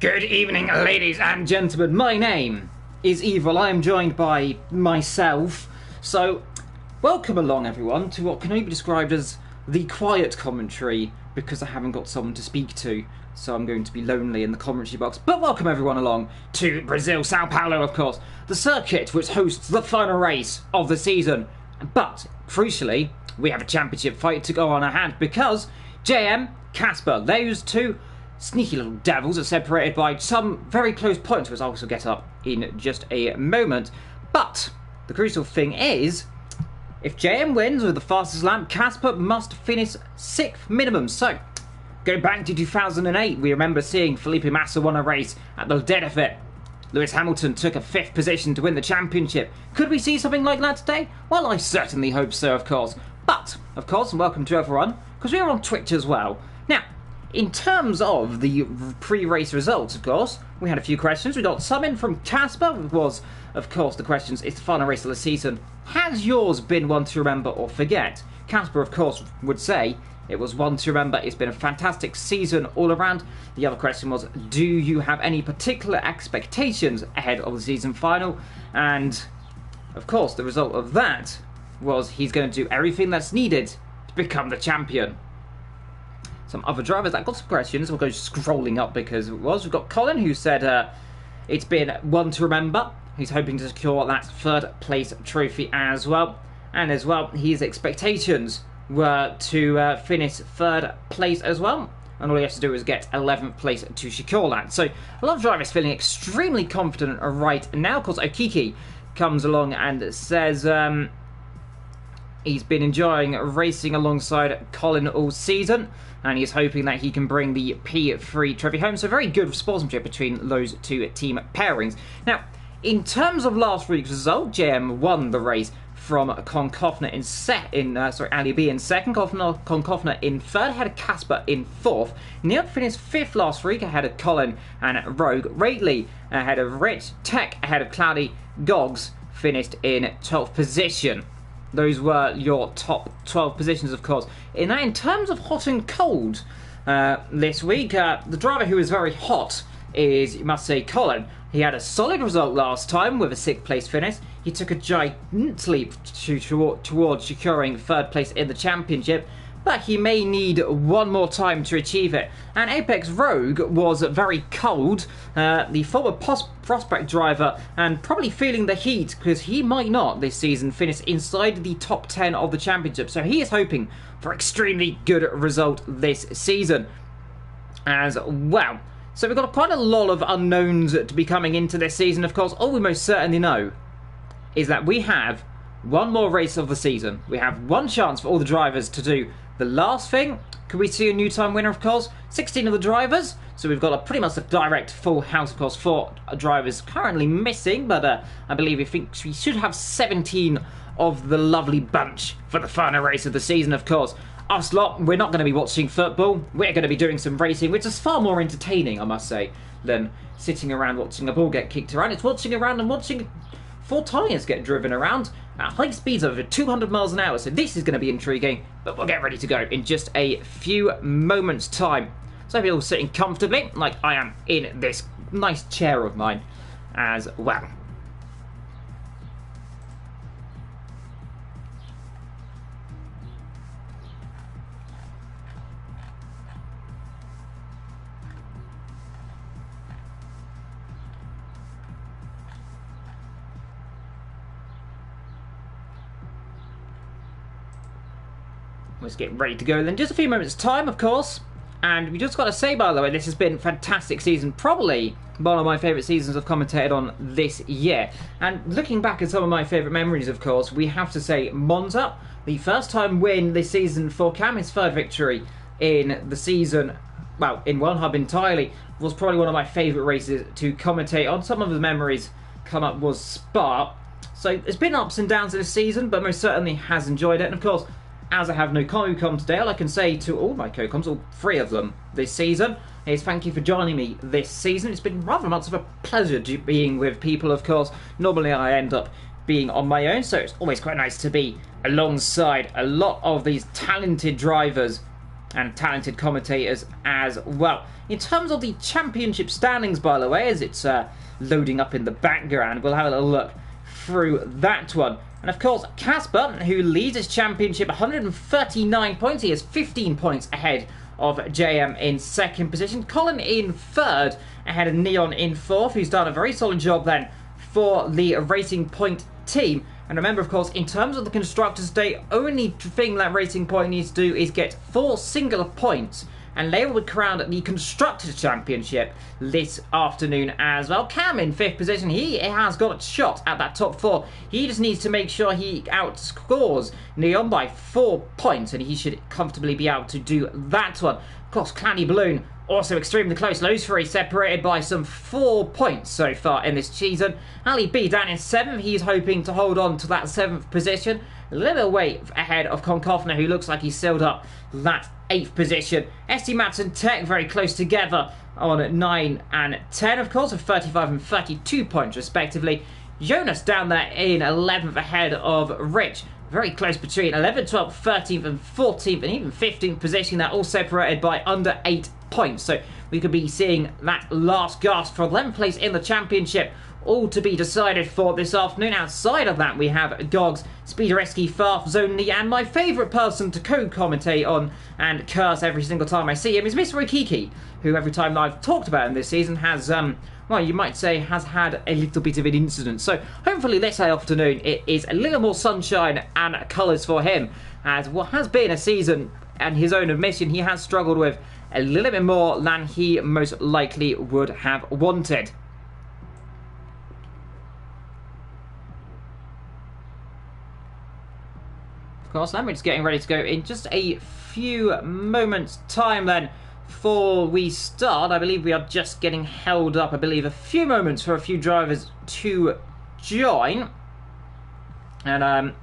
Good evening, ladies and gentlemen. My name is Evil. I am joined by myself. So, welcome along, everyone, to what can only be described as the quiet commentary, because I haven't got someone to speak to, so I'm going to be lonely in the commentary box. But welcome everyone along to Brazil, Sao Paulo, of course, the circuit which hosts the final race of the season. But, crucially, we have a championship fight to go on our hand, because JM, Casper, those two sneaky little devils are separated by some very close points, which I'll also get up in just a moment. But the crucial thing is, if JM wins with the fastest lap, Casper must finish 6th minimum. So, go back to 2008, we remember seeing Felipe Massa won a race at the dead of it. Lewis Hamilton took a 5th position to win the championship. Could we see something like that today? Well, I certainly hope so, of course. But, of course, welcome to everyone, because we are on Twitch as well. Now, in terms of the pre-race results, of course, we had a few questions. We got some in from Casper, which was, of course, the questions, it's the final race of the season. Has yours been one to remember or forget? Casper, of course, would say it was one to remember. It's been a fantastic season all around. The other question was, do you have any particular expectations ahead of the season final? And, of course, the result of that was he's going to do everything that's needed to become the champion. Some other drivers that got some questions. We'll go scrolling up because it was. We've got Colin, who said it's been one to remember. He's hoping to secure that 3rd place trophy as well. And as well, his expectations were to finish 3rd place as well. And all he has to do is get 11th place to secure that. So a lot of drivers feeling extremely confident right now. Of course, Okiki comes along and says he's been enjoying racing alongside Colin all season, and he's hoping that he can bring the P3 trophy home. So very good sportsmanship between those two team pairings. Now, in terms of last week's result, JM won the race from Konkofner Ali B in 2nd, Konkofner in 3rd, ahead of Casper in 4th. Neil finished 5th last week, ahead of Colin and Rogue. Rately ahead of Rich. Tech ahead of Cloudy. Gogs finished in 12th position. Those were your top 12 positions, of course. In terms of hot and cold this week, the driver who is very hot is, you must say, Colin. He had a solid result last time with a 6th place finish. He took a giant leap towards securing 3rd place in the championship, but he may need one more time to achieve it. And Apex Rogue was very cold, the former prospect driver, and probably feeling the heat, because he might not this season finish inside the top 10 of the championship. So he is hoping for extremely good result this season as well. So we've got quite a lot of unknowns to be coming into this season. Of course, all we most certainly know is that we have one more race of the season. We have one chance for all the drivers to do the last thing. Could we see a new time winner, of course? 16 of the drivers. So we've got pretty much a direct full house, of course. 4 drivers currently missing, but I believe we should have 17 of the lovely bunch for the final race of the season, of course. Us lot, we're not going to be watching football. We're going to be doing some racing, which is far more entertaining, I must say, than sitting around watching a ball get kicked around. It's watching around and watching 4 tyres get driven around at high speeds over 200 miles an hour. So this is going to be intriguing, but we'll get ready to go in just a few moments' time. So I hope you're all sitting comfortably, like I am in this nice chair of mine as well. Let's get ready to go then. Just a few moments' time, of course. And we just got to say, by the way, this has been a fantastic season. Probably one of my favourite seasons I've commentated on this year. And looking back at some of my favourite memories, of course, we have to say Monza. The first time win this season for Cam, his 3rd victory in the season, well, in one hub entirely, was probably one of my favourite races to commentate on. Some of the memories come up was Spa. So there's been ups and downs this season, but most certainly has enjoyed it. And of course, as I have no co-com today, all I can say to all my co-coms, all 3 of them this season, is thank you for joining me this season. It's been rather much of a pleasure being with people, of course. Normally I end up being on my own, so it's always quite nice to be alongside a lot of these talented drivers and talented commentators as well. In terms of the championship standings, by the way, as it's loading up in the background, we'll have a little look through that one. And of course, Casper, who leads his championship, 139 points. He has 15 points ahead of JM in second position. Colin in third, ahead of Neon in fourth, who's done a very solid job then for the Racing Point team. And remember, of course, in terms of the Constructors' Day, only thing that Racing Point needs to do is get 4 singular points, and they will be crowned the Constructors' Championship this afternoon as well. Cam in 5th position, he has got a shot at that top 4. He just needs to make sure he outscores Neon by 4 points, and he should comfortably be able to do that one. Of course, Clanny Balloon also extremely close. Those 3 separated by some 4 points so far in this season. Ali B down in 7th. He's hoping to hold on to that 7th position. A little bit away ahead of Konkofner, who looks like he's sealed up that 8th position. ST Mats and Tech very close together on 9 and 10, of course, with 35 and 32 points respectively. Jonas down there in 11th ahead of Rich. Very close between 11th, 12th, 13th and 14th and even 15th position. They're all separated by under 8 points. So we could be seeing that last gasp for 11th place in the championship, all to be decided for this afternoon. Outside of that, we have Gogs, Speederesky, Farf, Zonely, and my favourite person to co-commentate on and curse every single time I see him is Mr. Rikiki, who every time I've talked about him this season has, well, you might say, has had a little bit of an incident. So hopefully this afternoon it is a little more sunshine and colours for him, as what has been a season, and his own admission, he has struggled with a little bit more than he most likely would have wanted. Of course, Lambert's getting ready to go in just a few moments' time then. Before we start, I believe we are just getting held up, I believe, a few moments for a few drivers to join. And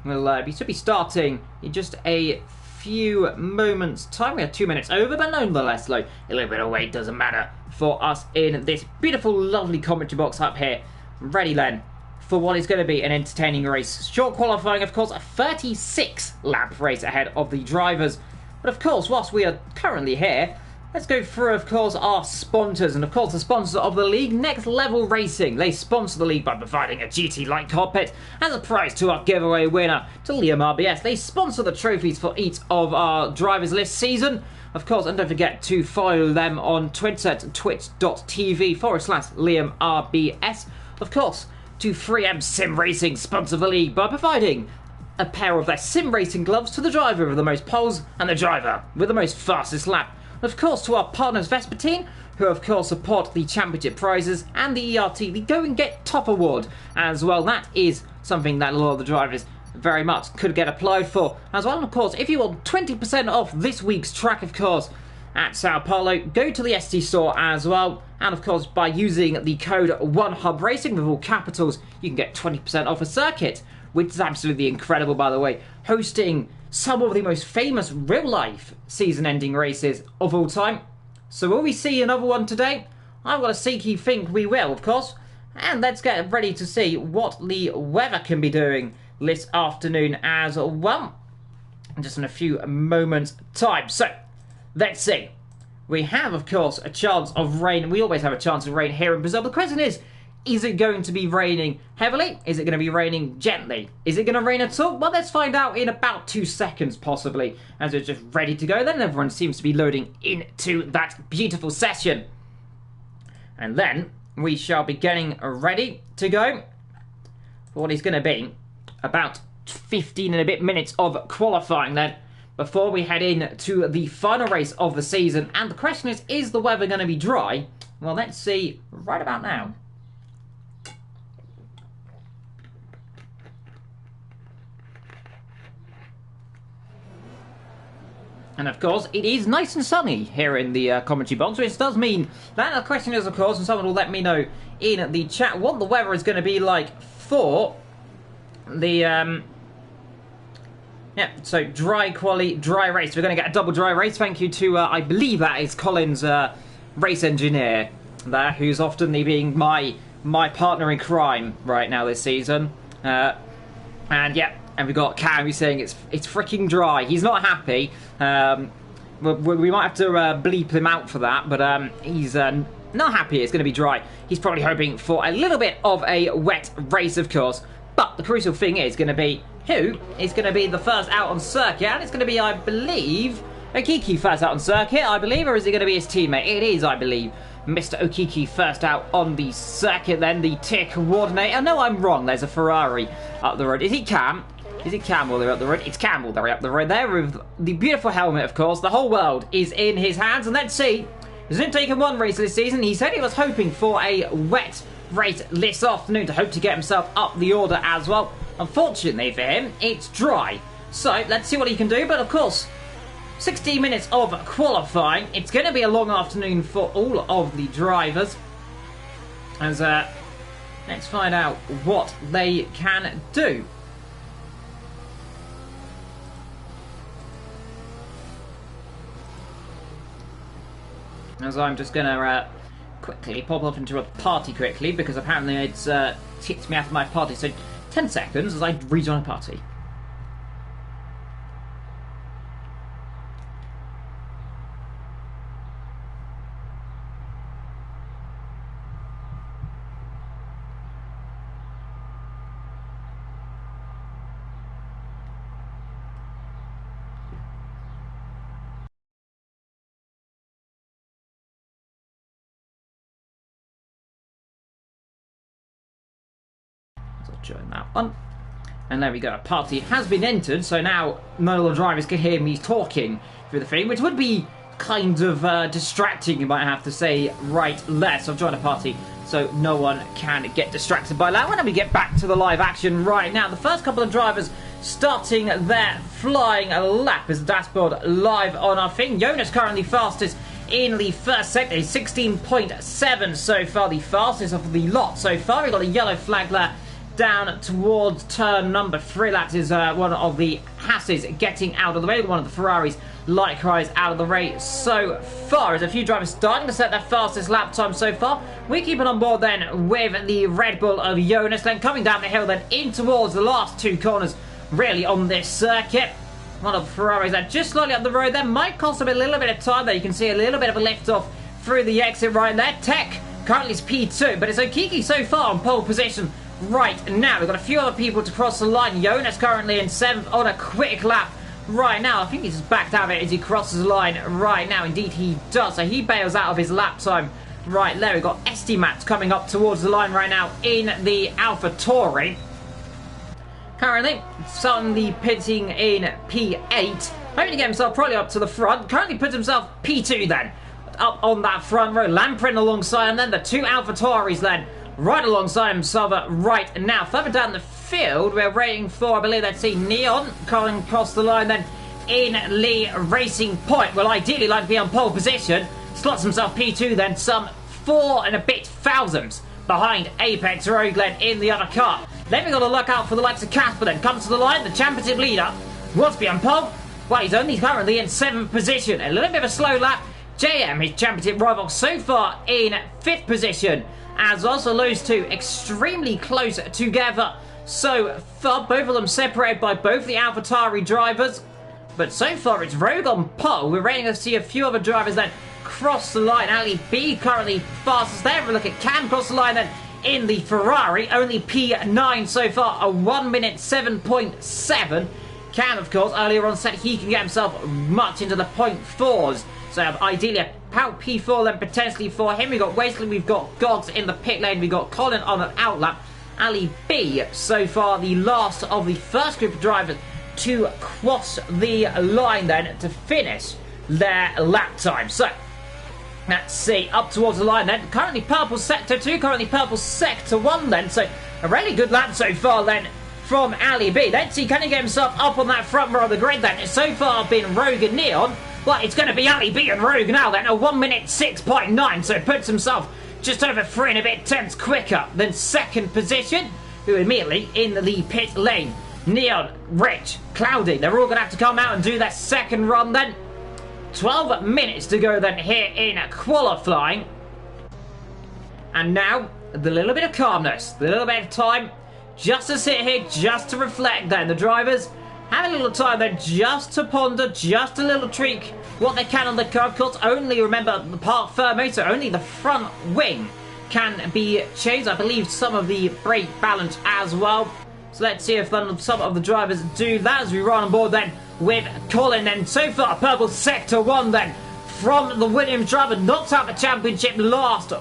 we should be starting in just a few moments' time. We are 2 minutes over, but nonetheless, like, a little bit of wait doesn't matter for us in this beautiful, lovely commentary box up here. Ready then for what is going to be an entertaining race. Short qualifying, of course, a 36 lap race ahead of the drivers. But of course, whilst we are currently here, let's go through, of course, our sponsors. And of course, the sponsors of the league, Next Level Racing. They sponsor the league by providing a GT Light cockpit as a prize to our giveaway winner, to Liam RBS. They sponsor the trophies for each of our drivers this season. Of course, and don't forget to follow them on Twitter at twitch.tv/Liam RBS. Of course, to 3M Sim Racing sponsor the league by providing a pair of their sim racing gloves to the driver with the most poles and the driver with the most fastest lap. Of course, to our partners Vespertine, who of course support the championship prizes and the ERT, the Go and Get Top Award as well. That is something that a lot of the drivers very much could get applied for as well. And of course, if you want 20% off this week's track, of course, at Sao Paulo, go to the ST store as well. And of course, by using the code 1HUBRACING with all capitals, you can get 20% off a circuit, which is absolutely incredible, by the way, hosting some of the most famous real-life season-ending races of all time. So will we see another one today? I've got a sneaky think we will, of course. And let's get ready to see what the weather can be doing this afternoon as well. Just in a few moments' time. So, let's see. We have, of course, a chance of rain. We always have a chance of rain here in Brazil. The question is it going to be raining heavily? Is it going to be raining gently? Is it going to rain at all? Well, let's find out in about 2 seconds, possibly, as we're just ready to go. Then everyone seems to be loading into that beautiful session. And then we shall be getting ready to go for what is going to be about 15 and a bit minutes of qualifying then, before we head in to the final race of the season. And the question is the weather going to be dry? Well, let's see right about now. And of course, it is nice and sunny here in the commentary box, which does mean that the question is, of course, and someone will let me know in the chat what the weather is going to be like for the yeah, so dry quali, dry race. We're going to get a double dry race. Thank you to, I believe that is Colin's race engineer there, who's often being my partner in crime right now this season. And yeah, And we've got Cam who's saying it's freaking dry. He's not happy. We might have to bleep him out for that, but he's not happy it's going to be dry. He's probably hoping for a little bit of a wet race, of course. But the crucial thing is going to be who is going to be the first out on circuit. And it's going to be, I believe, Okiki first out on circuit, I believe. Or is it going to be his teammate? It is, I believe, Mr. Okiki first out on the circuit. Then the tier coordinator. No, I'm wrong. There's a Ferrari up the road. Is it Cam? Is it Cam all the way up the road? It's Cam all the way up the road there with the beautiful helmet, of course. The whole world is in his hands. And let's see. He's only taken one race this season. He said he was hoping for a wet race this afternoon to hope to get himself up the order as well. Unfortunately for him, it's dry. So let's see what he can do. But of course, 60 minutes of qualifying. It's going to be a long afternoon for all of the drivers. As let's find out what they can do. As I'm just going to quickly pop off into a party quickly, because apparently it's kicked me out of my party. So 10 seconds as I rejoin a party. So I'll join that one. And there we go, a party has been entered, so now none of the drivers can hear me talking through the thing, which would be kind of distracting, you might have to say, right less. I've joined a party, so no one can get distracted by that. Why don't we get back to the live action right now? The first couple of drivers starting their flying lap as the dashboard live on our thing. Jonas currently fastest in the first sector. He's 16.7 so far, the fastest of the lot so far. We've got a yellow flag there down towards turn number 3. That is one of the Hasses getting out of the way. One of the Ferraris likewise out of the race so far. As a few drivers starting to set their fastest lap time so far. We're keeping on board then with the Red Bull of Jonas. Then coming down the hill then in towards the last two corners really on this circuit. One of the Ferraris that just slightly up the road there. Might cost a little bit of time there. You can see a little bit of a lift off through the exit right there. Tech currently is P2, but it's Okiki so far on pole position right now. We've got a few other people to cross the line. Jonas currently in 7th on a quick lap right now. I think he's just backed out of it as he crosses the line right now. Indeed he does. So he bails out of his lap time right there. We've got Estimat coming up towards the line right now in the AlphaTauri. Currently suddenly pitting in P8. Hoping to get himself probably up to the front. Currently puts himself P2 then. Up on that front row. Lamprin alongside him then. The two AlphaTauris then right alongside himself right now. Further down the field, we're waiting for, I believe, let's see, Neon coming across the line then in the Racing Point. Will ideally like to be on pole position. Slots himself P2 then, some 4 and a bit thousandths behind Apex Roadglen in the other car. Then we've got to look out for the likes of Casper then. Comes to the line, the championship leader. Wants to be on pole. Well, he's only currently in 7th position. A little bit of a slow lap. JM, his championship rival, so far in 5th position. As also those two extremely close together so far. Both of them separated by both the AlphaTauri drivers. But so far it's Rogue on pole. We're waiting to see a few other drivers then cross the line. Ali B currently fastest there. We look at Cam cross the line then in the Ferrari. Only P9 so far. A 1 minute 7.7. Cam, of course, earlier on said he can get himself much into the .4s. So ideally about P4 then potentially for him. We've got Wesley, we've got Gogs in the pit lane, we've got Colin on an outlap. Ali B so far the last of the first group of drivers to cross the line then to finish their lap time. So let's see, up towards the line then. Currently purple sector 2, currently purple sector 1 then. So a really good lap so far then from Ali B. Let's see, can he get himself up on that front row of the grid then? It's so far been Rogue and Neon. Well, it's going to be Ali B and Rogue now then, a 1 minute 6.9, so puts himself just over 3 and a bit tenths quicker than 2nd position, who immediately in the pit lane. Neon, Rich, Cloudy, they're all going to have to come out and do their second run then. 12 minutes to go then here in qualifying. And now, the little bit of calmness, the little bit of time just to sit here, just to reflect then. The drivers have a little time then just to ponder, just a little tweak what they can on the car. Of course, only remember the part third motor, only the front wing can be changed. I believe some of the brake balance as well. So let's see if some of the drivers do that as we run on board then with Colin. Then so far, purple sector 1 then from the Williams driver, knocked out the championship last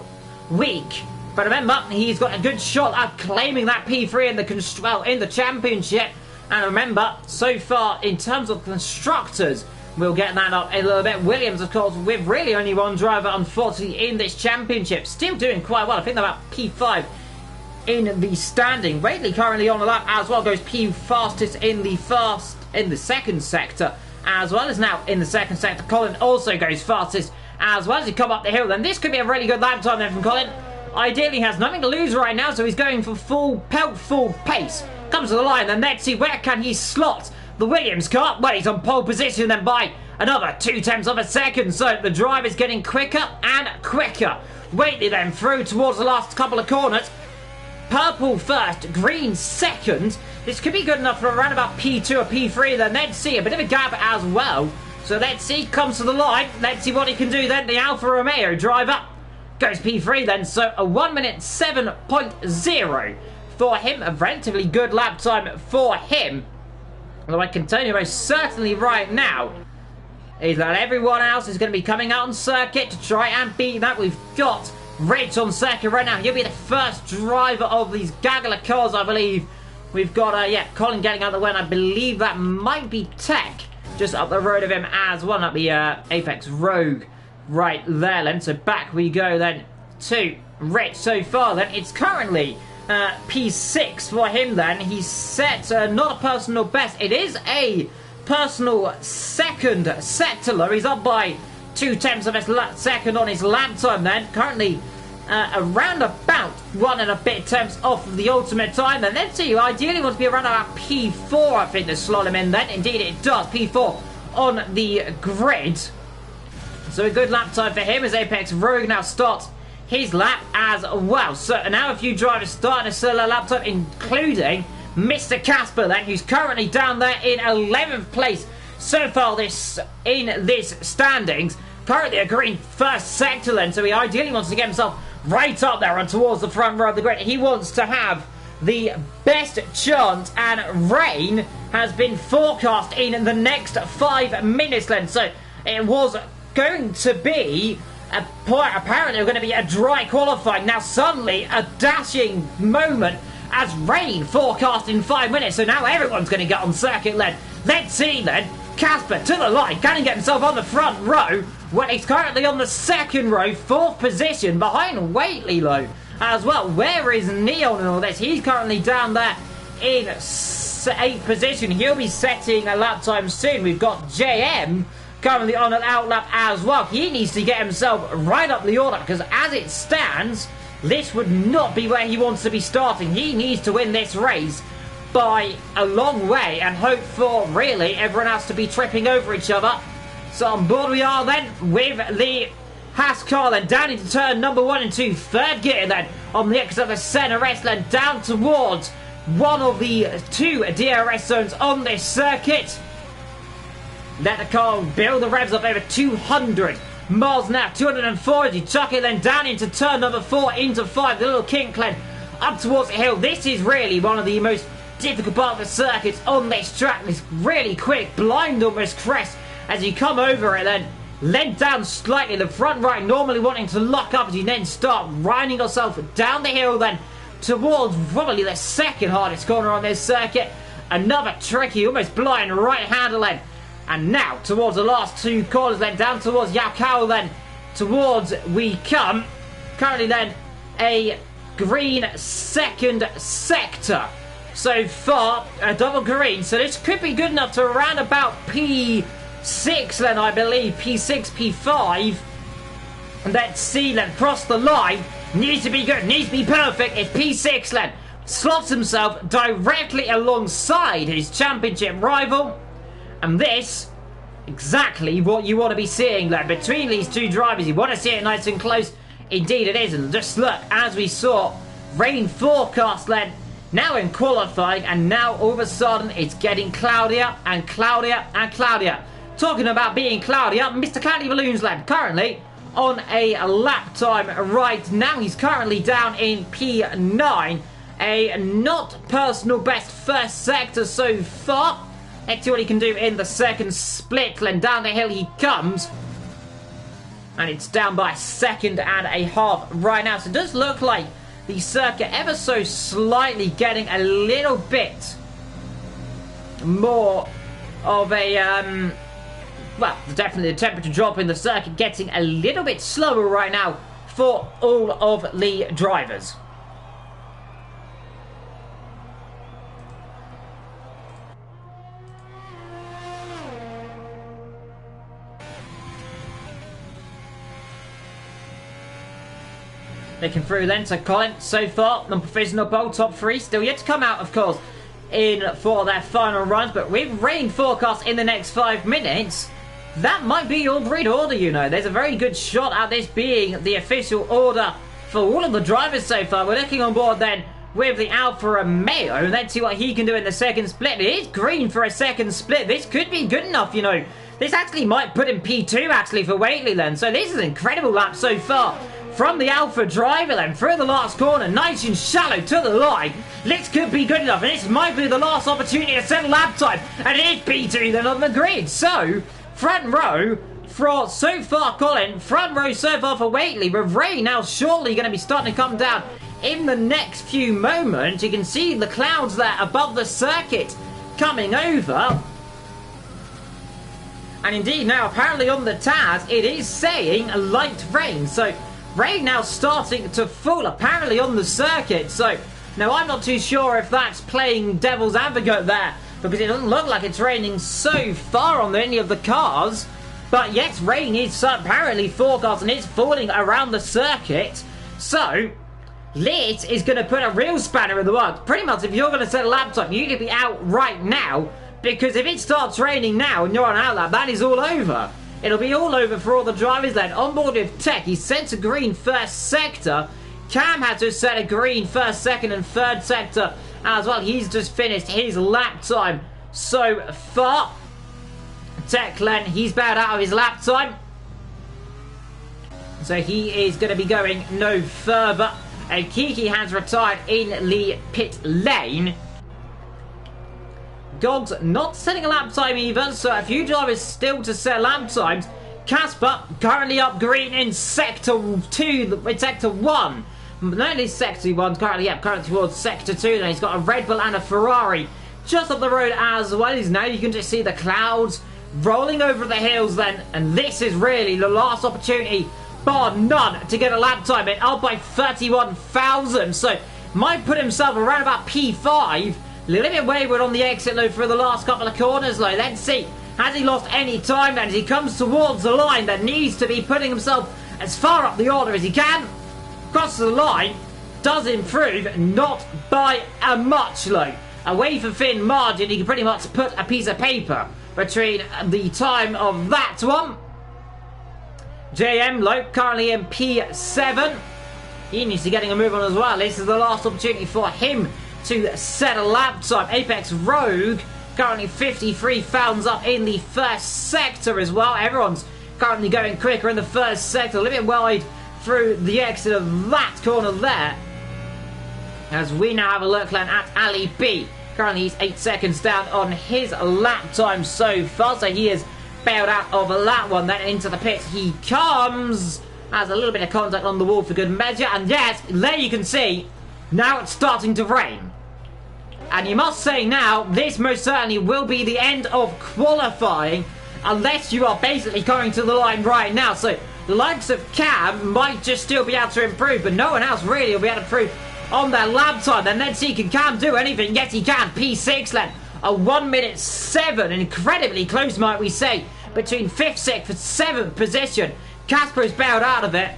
week. But remember, he's got a good shot at claiming that P3 in the championship. And remember, so far, in terms of constructors, we'll get that up in a little bit. Williams, of course, with really only one driver, unfortunately, in this championship. Still doing quite well. I think they're about P5 in the standing. Waitley currently on the lap as well, goes P fastest in the second sector, as well as now in the second sector. Colin also goes fastest as well as he come up the hill. Then this could be a really good lap time then from Colin. Ideally, he has nothing to lose right now, so he's going for full pace. Comes to the line, and let's see where can he slot the Williams car. Well, he's on pole position then by another 0.2 of a second, so the drive is getting quicker and quicker. Waitley then through towards the last couple of corners. Purple first, green second. This could be good enough for around about P2 or P3. Then let's see, a bit of a gap as well. So let's see, comes to the line. Let's see what he can do then. The Alfa Romeo driver goes P3 then. So a 1 minute 7.0 for him. A relatively good lap time for him. Although I can tell you most certainly right now is that everyone else is going to be coming out on circuit to try and beat that. We've got Rich on circuit right now. He'll be the first driver of these gaggle of cars, I believe. We've got, Colin getting out of the way, and I believe that might be Tech just up the road of him as well. That'll be Apex Rogue right there then. So back we go then to Rich. So far then, it's currently P6 for him then. He's set not a personal best. It is a personal second sector. He's up by 0.2 of a second on his lap time then. Currently around about 1 and a bit tenths off of the ultimate time. And let's see, ideally wants to be around about P4, I think, to slot him in then. Indeed it does, P4 on the grid. So a good lap time for him as Apex Rogue now starts his lap as well. So now a few drivers starting a solo lap time, including Mr. Casper then, who's currently down there in 11th place so far in this standings. Currently a green first sector then, so he ideally wants to get himself right up there and towards the front row of the grid. He wants to have the best chance, and rain has been forecast in the next 5 minutes then. So it was going to be apparently going to be a dry qualifying. Now suddenly a dashing moment as rain forecast in 5 minutes. So now everyone's going to get on circuit then. Let's see then. Casper to the line, can he get himself on the front row? Well, he's currently on the second row, 4th position, behind Waitley though as well. Where is Neon in all this? He's currently down there in 8th position. He'll be setting a lap time soon. We've got JM currently on an outlap as well. He needs to get himself right up the order, because as it stands, this would not be where he wants to be starting. He needs to win this race by a long way and hope for really everyone else to be tripping over each other. So on board we are then with the Haas car then down into turn number 1 and 2, third gear then on the exit of the center rest then down towards one of the 2 DRS zones on this circuit. Let the car build the revs up over 200 miles an hour, 240. Chuck it then down into turn number 4 into 5, the little kink then up towards the hill. This is really one of the most difficult part of the circuit on this track. This really quick blind almost crest as you come over it, then lent down slightly the front right, normally wanting to lock up as you then start riding yourself down the hill then towards probably the second hardest corner on this circuit. Another tricky almost blind right handle then, and now towards the last 2 corners then down towards Yakao then towards we come. Currently then a green second sector so far, a double green, so this could be good enough to around about P6 then, I believe, P6, P5. And let's see then, cross the line, needs to be good, needs to be perfect. It's P6 then, slots himself directly alongside his championship rival, and this exactly what you want to be seeing then between these 2 drivers. You want to see it nice and close. Indeed it is, and just look, as we saw, rain forecast then now in qualifying, and now all of a sudden it's getting cloudier and cloudier and cloudier. Talking about being cloudier, Mr. Cloudy Balloons lad currently on a lap time right now. He's currently down in P9. A not personal best first sector so far. Let's see what he can do in the second split. Then down the hill he comes. And it's down by a second and a half right now. So it does look like the circuit ever so slightly getting a little bit more of a... well, definitely the temperature drop in the circuit getting a little bit slower right now for all of the drivers. Looking through then to Colin so far, non-provisional pole, top 3, still yet to come out, of course, in for their final runs, but with rain forecast in the next 5 minutes, that might be your grid order, you know. There's a very good shot at this being the official order for all of the drivers so far. We're looking on board then with the Alfa Romeo, and let's see what he can do in the second split. It is green for a second split. This could be good enough, you know. This actually might put him P2, actually, for Waitley then. So this is an incredible lap so far from the Alfa driver then, through the last corner, nice and shallow to the line. This could be good enough, and this might be the last opportunity to set lap time, and it is P2 then on the grid. So, front row for so far Colin, front row so far for Waitley, with rain now shortly going to be starting to come down in the next few moments. You can see the clouds there above the circuit coming over. And indeed now apparently on the TAS it is saying a light rain, so rain now starting to fall apparently on the circuit. So now I'm not too sure if that's playing devil's advocate there, because it doesn't look like it's raining so far on any of the cars. But yes, rain is apparently forecast and it's falling around the circuit. So this is going to put a real spanner in the works. Pretty much if you're going to set a lap time, you need to be out right now, because if it starts raining now and you're on out lap, that is all over. It'll be all over for all the drivers then. On board with Tech, he's sent a green first sector. Cam had to set a green first, second and third sector as well. He's just finished his lap time so far. Techlen, he's bowed out of his lap time, so he is going to be going no further. And Kiki has retired in the pit lane. Gogs not setting a lap time either, so a few drivers still to set lap times. Casper currently up green in sector 2, in sector 1. Not only sector 1, currently towards sector 2. Then he's got a Red Bull and a Ferrari just up the road as well. Now you can just see the clouds rolling over the hills then, and this is really the last opportunity, bar none, to get a lap time in, up by 31,000. So might put himself around about P5. A little bit wayward on the exit though for the last couple of corners though. Let's see, has he lost any time then as he comes towards the line that needs to be putting himself as far up the order as he can. Crosses the line, does improve, not by a much though. Away for thin margin, he can pretty much put a piece of paper between the time of that one. JM Low currently in P7. He needs to getting a move on as well. This is the last opportunity for him to set a lap time. Apex Rogue currently 53 pounds up in the first sector as well. Everyone's currently going quicker in the first sector, a little bit wide through the exit of that corner there. As we now have a look then at Ali B. Currently he's 8 seconds down on his lap time so far, so he is bailed out of that one. Then into the pits he comes. Has a little bit of contact on the wall for good measure, and yes, there you can see, now it's starting to rain. And you must say now, this most certainly will be the end of qualifying, unless you are basically going to the line right now. So the likes of Cam might just still be able to improve, but no one else really will be able to improve on their lap time. And let's see, can Cam do anything? Yes, he can. P6 then, a 1:07, incredibly close, might we say, between 5th, 6th and 7th position. Casper is bailed out of it.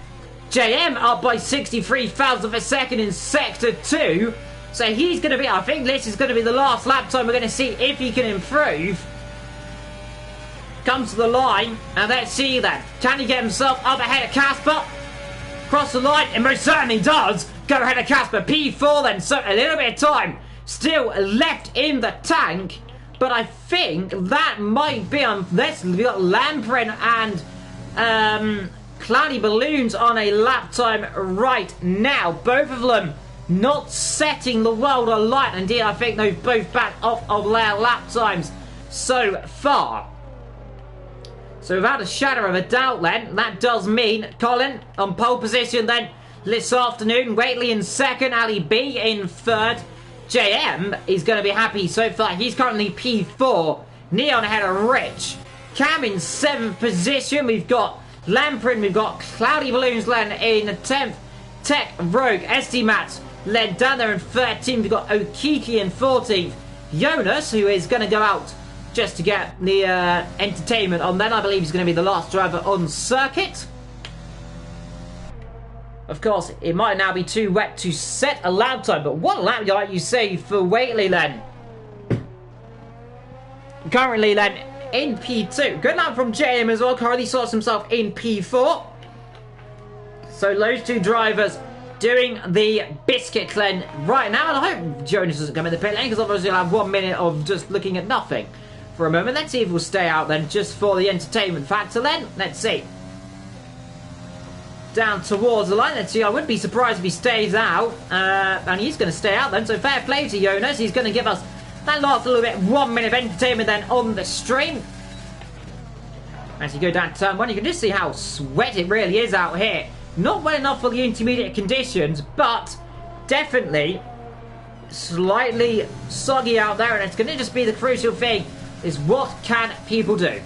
JM up by 63 thousandths of a second in sector 2. So he's going to be, I think this is going to be the last lap time we're going to see if he can improve. Comes to the line, and let's see then. Can he get himself up ahead of Casper? cross the line? It most certainly does. Go ahead of Casper. P4 then, so a little bit of time still left in the tank. But I think that might be on this. We've got Lamprin and Cloudy Balloons on a lap time right now. Both of them not setting the world alight. Indeed, I think they've both backed off of their lap times so far. So without a shadow of a doubt then, that does mean Colin on pole position then this afternoon. Waitley in second, Ali B in third. JM is going to be happy so far. He's currently P4. Neon ahead of Rich. Cam in 7th position. We've got Lamprin, we've got Cloudy Balloons led in 10th. Tech Rogue, SD Mats led down there in 13th. We've got Okiki in 14th. Jonas, who is going to go out just to get the entertainment on then. I believe he's going to be the last driver on circuit. Of course, it might now be too wet to set a lap time, but what a lap you say for Waitley then. Currently then in P2. Good lap from JM as well. Currently sorts himself in P4. So those two drivers doing the biscuit cleanse right now. And I hope Jonas doesn't come in the pit lane, because otherwise you'll have 1 minute of just looking at nothing for a moment. Let's see if we'll stay out then just for the entertainment factor then. Let's see. Down towards the line. Let's see. I wouldn't be surprised if he stays out. And he's going to stay out then. So fair play to Jonas. He's going to give us that last little bit, 1 minute of entertainment then on the stream. As you go down to turn 1, you can just see how sweat it really is out here. Not well enough for the intermediate conditions, but definitely slightly soggy out there. And it's going to just be the crucial thing, is what can people do?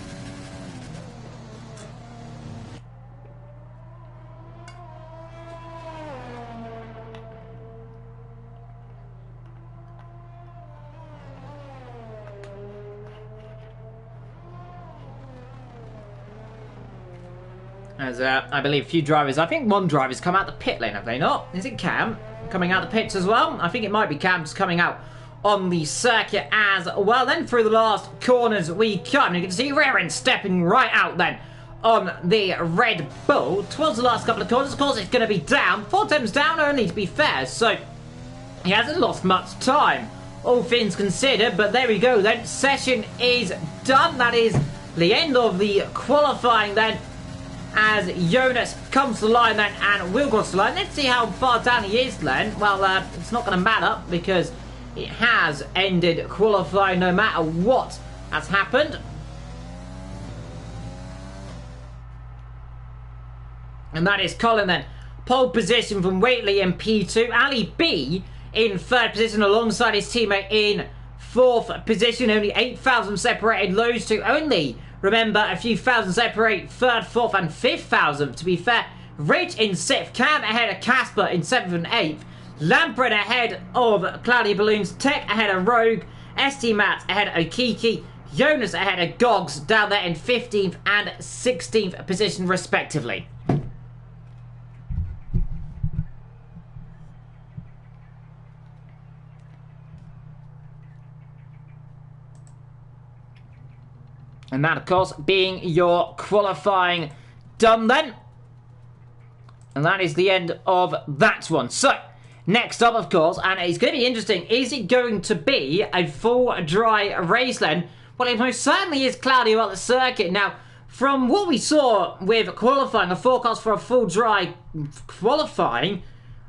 As I believe a few drivers, I think one driver's come out the pit lane, have they not? Is it Cam coming out the pits as well? I think it might be Cam's coming out on the circuit as well. Then through the last corners we come. You can see Rerin stepping right out then on the Red Bull. Towards the last couple of corners, of course it's going to be down. 4 times down only, to be fair, so he hasn't lost much time, all things considered. But there we go then. Session is done. That is the end of the qualifying then, as Jonas comes to the line then and will cross the line. Let's see how far down he is then. Well, it's not going to matter because it has ended qualifying no matter what has happened. And that is Colin then. Pole position from Waitley in P2. Ali B in 3rd position alongside his teammate in 4th position. Only 8,000 separated those two. Only, remember, a few thousand separate 3rd, 4th and 5th thousand. To be fair, Rich in 6th, Cam ahead of Casper in 7th and 8th, Lampred ahead of Cloudy Balloons, Tech ahead of Rogue, ST Matt ahead of Okiki, Jonas ahead of Gogs down there in 15th and 16th position respectively. And that, of course, being your qualifying done then. And that is the end of that one. So, next up, of course, and it's going to be interesting, is it going to be a full dry race then? Well, it most certainly is cloudy about the circuit. Now, from what we saw with qualifying, a forecast for a full dry qualifying,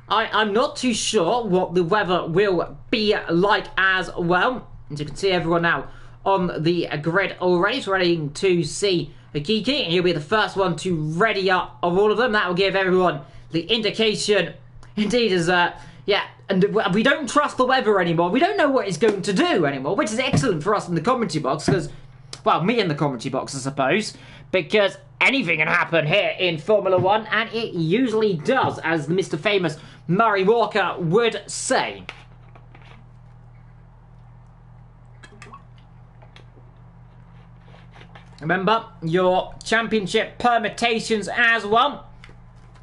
I'm not too sure what the weather will be like as well. As you can see, everyone now on the grid already. So ready to see Akiki, and he'll be the first one to ready up of all of them. That will give everyone the indication. Indeed, as yeah, and we don't trust the weather anymore. We don't know what it's going to do anymore, which is excellent for us in the commentary box, because, well, me in the commentary box, I suppose, because anything can happen here in Formula 1, and it usually does, as Mr. Famous Murray Walker would say. Remember your championship permutations as well.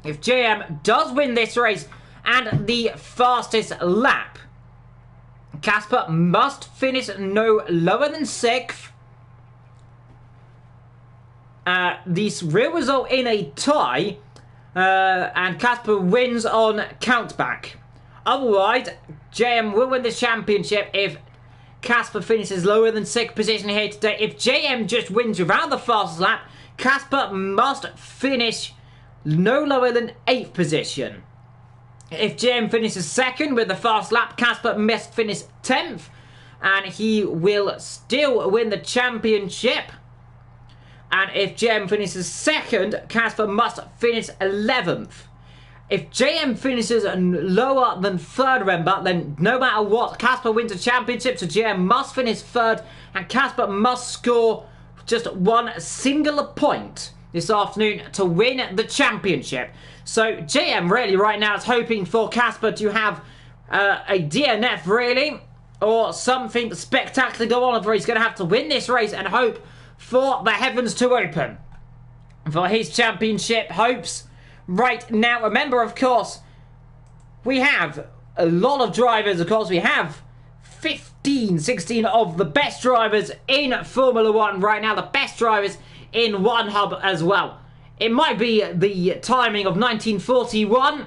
If JM does win this race and the fastest lap, Casper must finish no lower than 6th. This will result in a tie, and Casper wins on countback. Otherwise, JM will win the championship if Casper finishes lower than 6th position here today. If JM just wins without the fastest lap, Casper must finish no lower than 8th position. If JM finishes 2nd with the fast lap, Casper must finish 10th, and he will still win the championship. And if JM finishes 2nd, Casper must finish 11th. If JM finishes lower than 3rd, remember, then no matter what, Casper wins the championship, so JM must finish 3rd, and Casper must score just one single point this afternoon to win the championship. So JM really right now is hoping for Casper to have a DNF really, or something spectacular go on, or he's going to have to win this race and hope for the heavens to open for his championship hopes. Right now, remember, of course, we have a lot of drivers. Of course, we have 16 of the best drivers in Formula 1 right now. The best drivers in one hub as well. It might be the timing of 1941.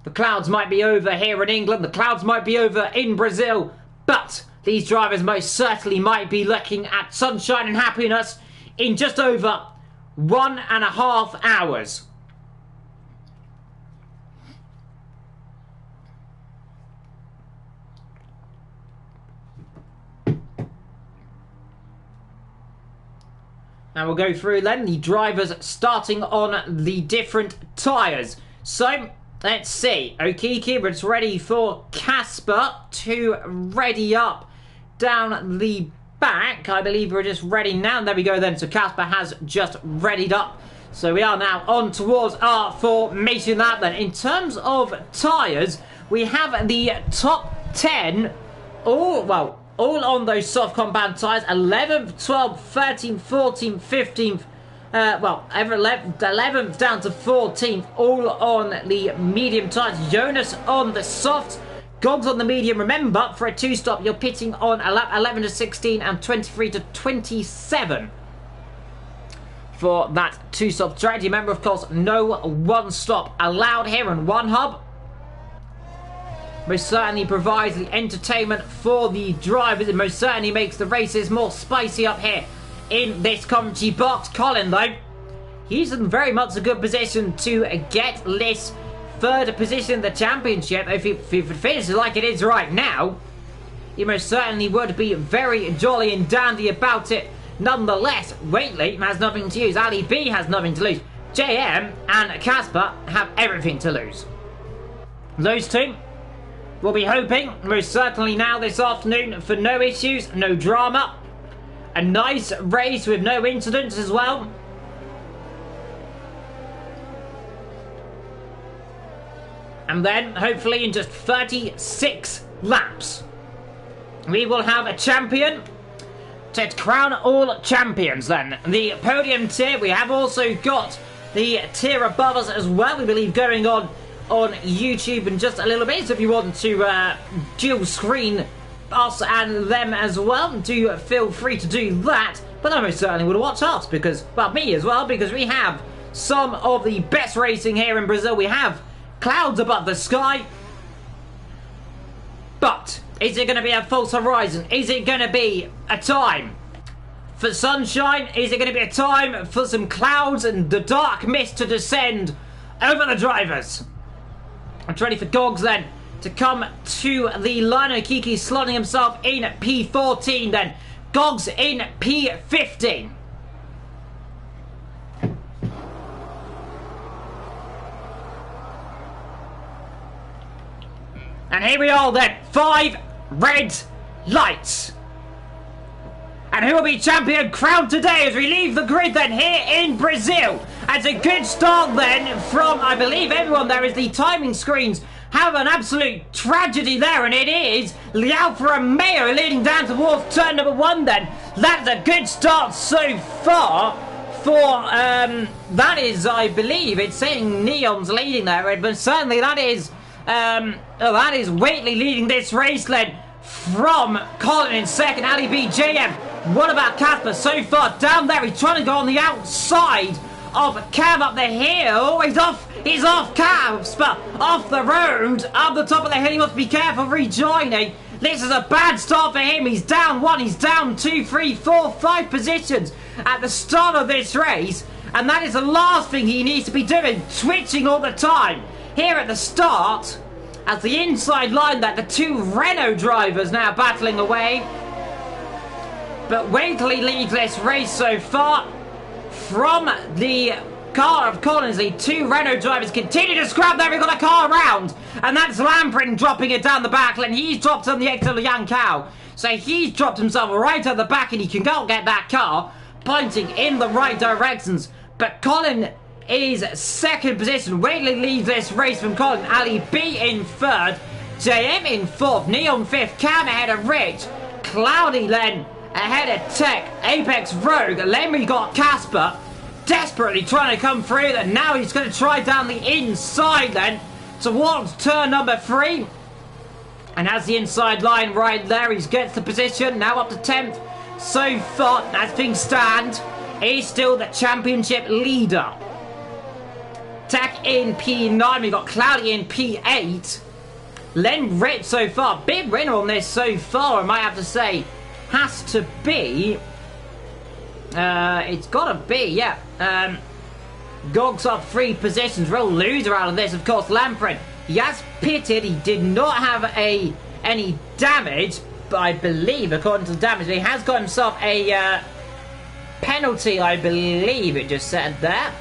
The clouds might be over here in England. The clouds might be over in Brazil. But these drivers most certainly might be looking at sunshine and happiness in just over 1.5 hours. Now we'll go through then the drivers starting on the different tyres. So, let's see. Okiki is ready for Casper to ready up down the back. I believe we're just ready now. There we go then. So Casper has just readied up. So we are now on towards our formation lap then. In terms of tyres, we have the top 10 all on those soft compound tyres. 11th, 12th, 13th, 14th, 15th, 11th down to 14th, all on the medium tyres. Jonas on the soft, Gogs on the medium. Remember, for a two-stop, you're pitting on a lap 11 to 16 and 23 to 27 for that two-stop strategy. Remember, of course, no one-stop allowed here in one hub. Most certainly provides the entertainment for the drivers. It most certainly makes the races more spicy up here in this commentary box. Colin, though, he's in very much a good position to get this 3rd position in the championship. If he finishes like it is right now, he most certainly would be very jolly and dandy about it. Nonetheless, Waitley has nothing to lose. Ali B has nothing to lose. JM and Casper have everything to lose. Those two we'll be hoping, most certainly now this afternoon, for no issues, no drama. A nice race with no incidents as well. And then, hopefully, in just 36 laps, we will have a champion to crown all champions then. The podium tier, we have also got the tier above us as well, we believe, going on YouTube in just a little bit. So if you want to dual screen us and them as well, do feel free to do that. But I most certainly would watch us, because, well, me as well, because we have some of the best racing here in Brazil. We have clouds above the sky. But is it going to be a false horizon? Is it going to be a time for sunshine? Is it going to be a time for some clouds and the dark mist to descend over the drivers? I'm ready for Gogs then to come to the line. Kiki slotting himself in P14 then. Gogs in P15. And here we are then. 5 red lights. And who will be champion crowned today as we leave the grid then here in Brazil? It's a good start then from, I believe, everyone there. Is the timing screens have an absolute tragedy there, and it is Alfa Romeo leading down towards turn number 1 then. That's a good start so far for, that is, I believe, it's saying Neon's leading there, but certainly that is Waitley leading this race then from Colin in 2nd, Ali B, JM. What about Casper so far down there? He's trying to go on the outside of Cam up the hill. He's off Cam's, but off the road, up the top of the hill. He must be careful rejoining. This is a bad start for him. He's down 1, he's down 2, 3, 4, 5 positions at the start of this race. And that is the last thing he needs to be doing, switching all the time. Here at the start, as the inside line, that the 2 Renault drivers now battling away. But Waitley leads this race so far. From the car of Collins, the 2 Renault drivers continue to scrap there. We've got a car around, and that's Lamprin dropping it down the back lane. He's dropped on the exit of Yang Cao. So he's dropped himself right at the back, and he can go get that car, pointing in the right directions. But Colin is second position. Waitley leads this race from Colin. Ali B in third. JM in fourth. Neon fifth. Cam ahead of Rich. Cloudy then ahead of Tech. Apex Rogue. Lemmy got Casper. Desperately trying to come through. And now he's going to try down the inside then towards turn number 3. And has the inside line right there. He gets the position. Now up to 10th. So far, as things stand, he's still the championship leader. Tech in P9. We've got Cloudy in P8. Len Rich so far. Big winner on this so far, I might have to say. Has to be... it's got to be, yeah. Gog's up 3 positions. Real loser out of this, of course, Lamprin. He has pitted. He did not have any damage, but I believe, according to the damage, he has got himself a penalty, I believe it just said there.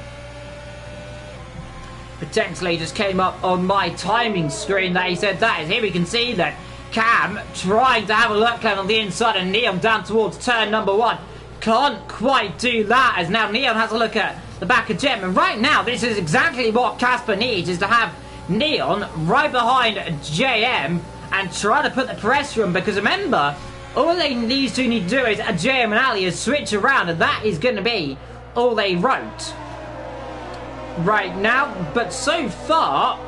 Potentially just came up on my timing screen that he said that. Here we can see that Cam trying to have a look on the inside and Neon down towards turn number 1. Can't quite do that, as now Neon has a look at the back of Jem. And right now, this is exactly what Casper needs, is to have Neon right behind JM and try to put the pressure on, because remember, all these two need to do is JM and Ali is switch around, and that is going to be all they wrote right now. But so far,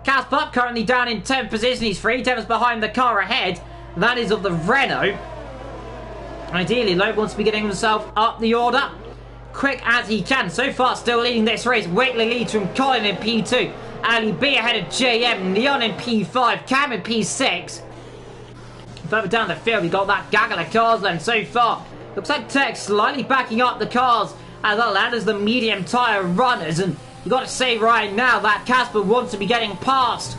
Casper currently down in 10th position. He's 3 tenths behind the car ahead. That is of the Renault. Ideally, Loeb wants to be getting himself up the order quick as he can. So far, still leading this race. Waitley leads from Colin in P2. Ali B ahead of JM. Neon in P5. Cam in P6. Further down the field, we got that gaggle of cars then so far. Looks like Tech slightly backing up the cars as well as the medium tyre runners. And you got to say right now that Casper wants to be getting past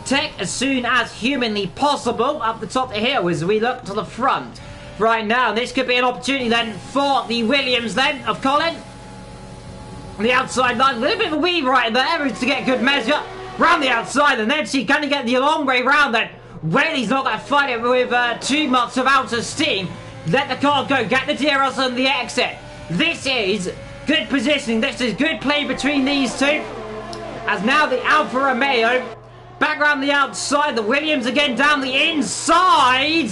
Tech as soon as humanly possible up the top of the hill as we look to the front. Right now, this could be an opportunity then for the Williams then of Colin. On the outside line, a little bit of a weave right there to get good measure. Round the outside, and then she kind of get the long way round then. Whaley's not going to fight it with too much of outer steam. Let the car go, get the DRS on the exit. This is good positioning, this is good play between these two. As now the Alfa Romeo back around the outside, the Williams again down the inside.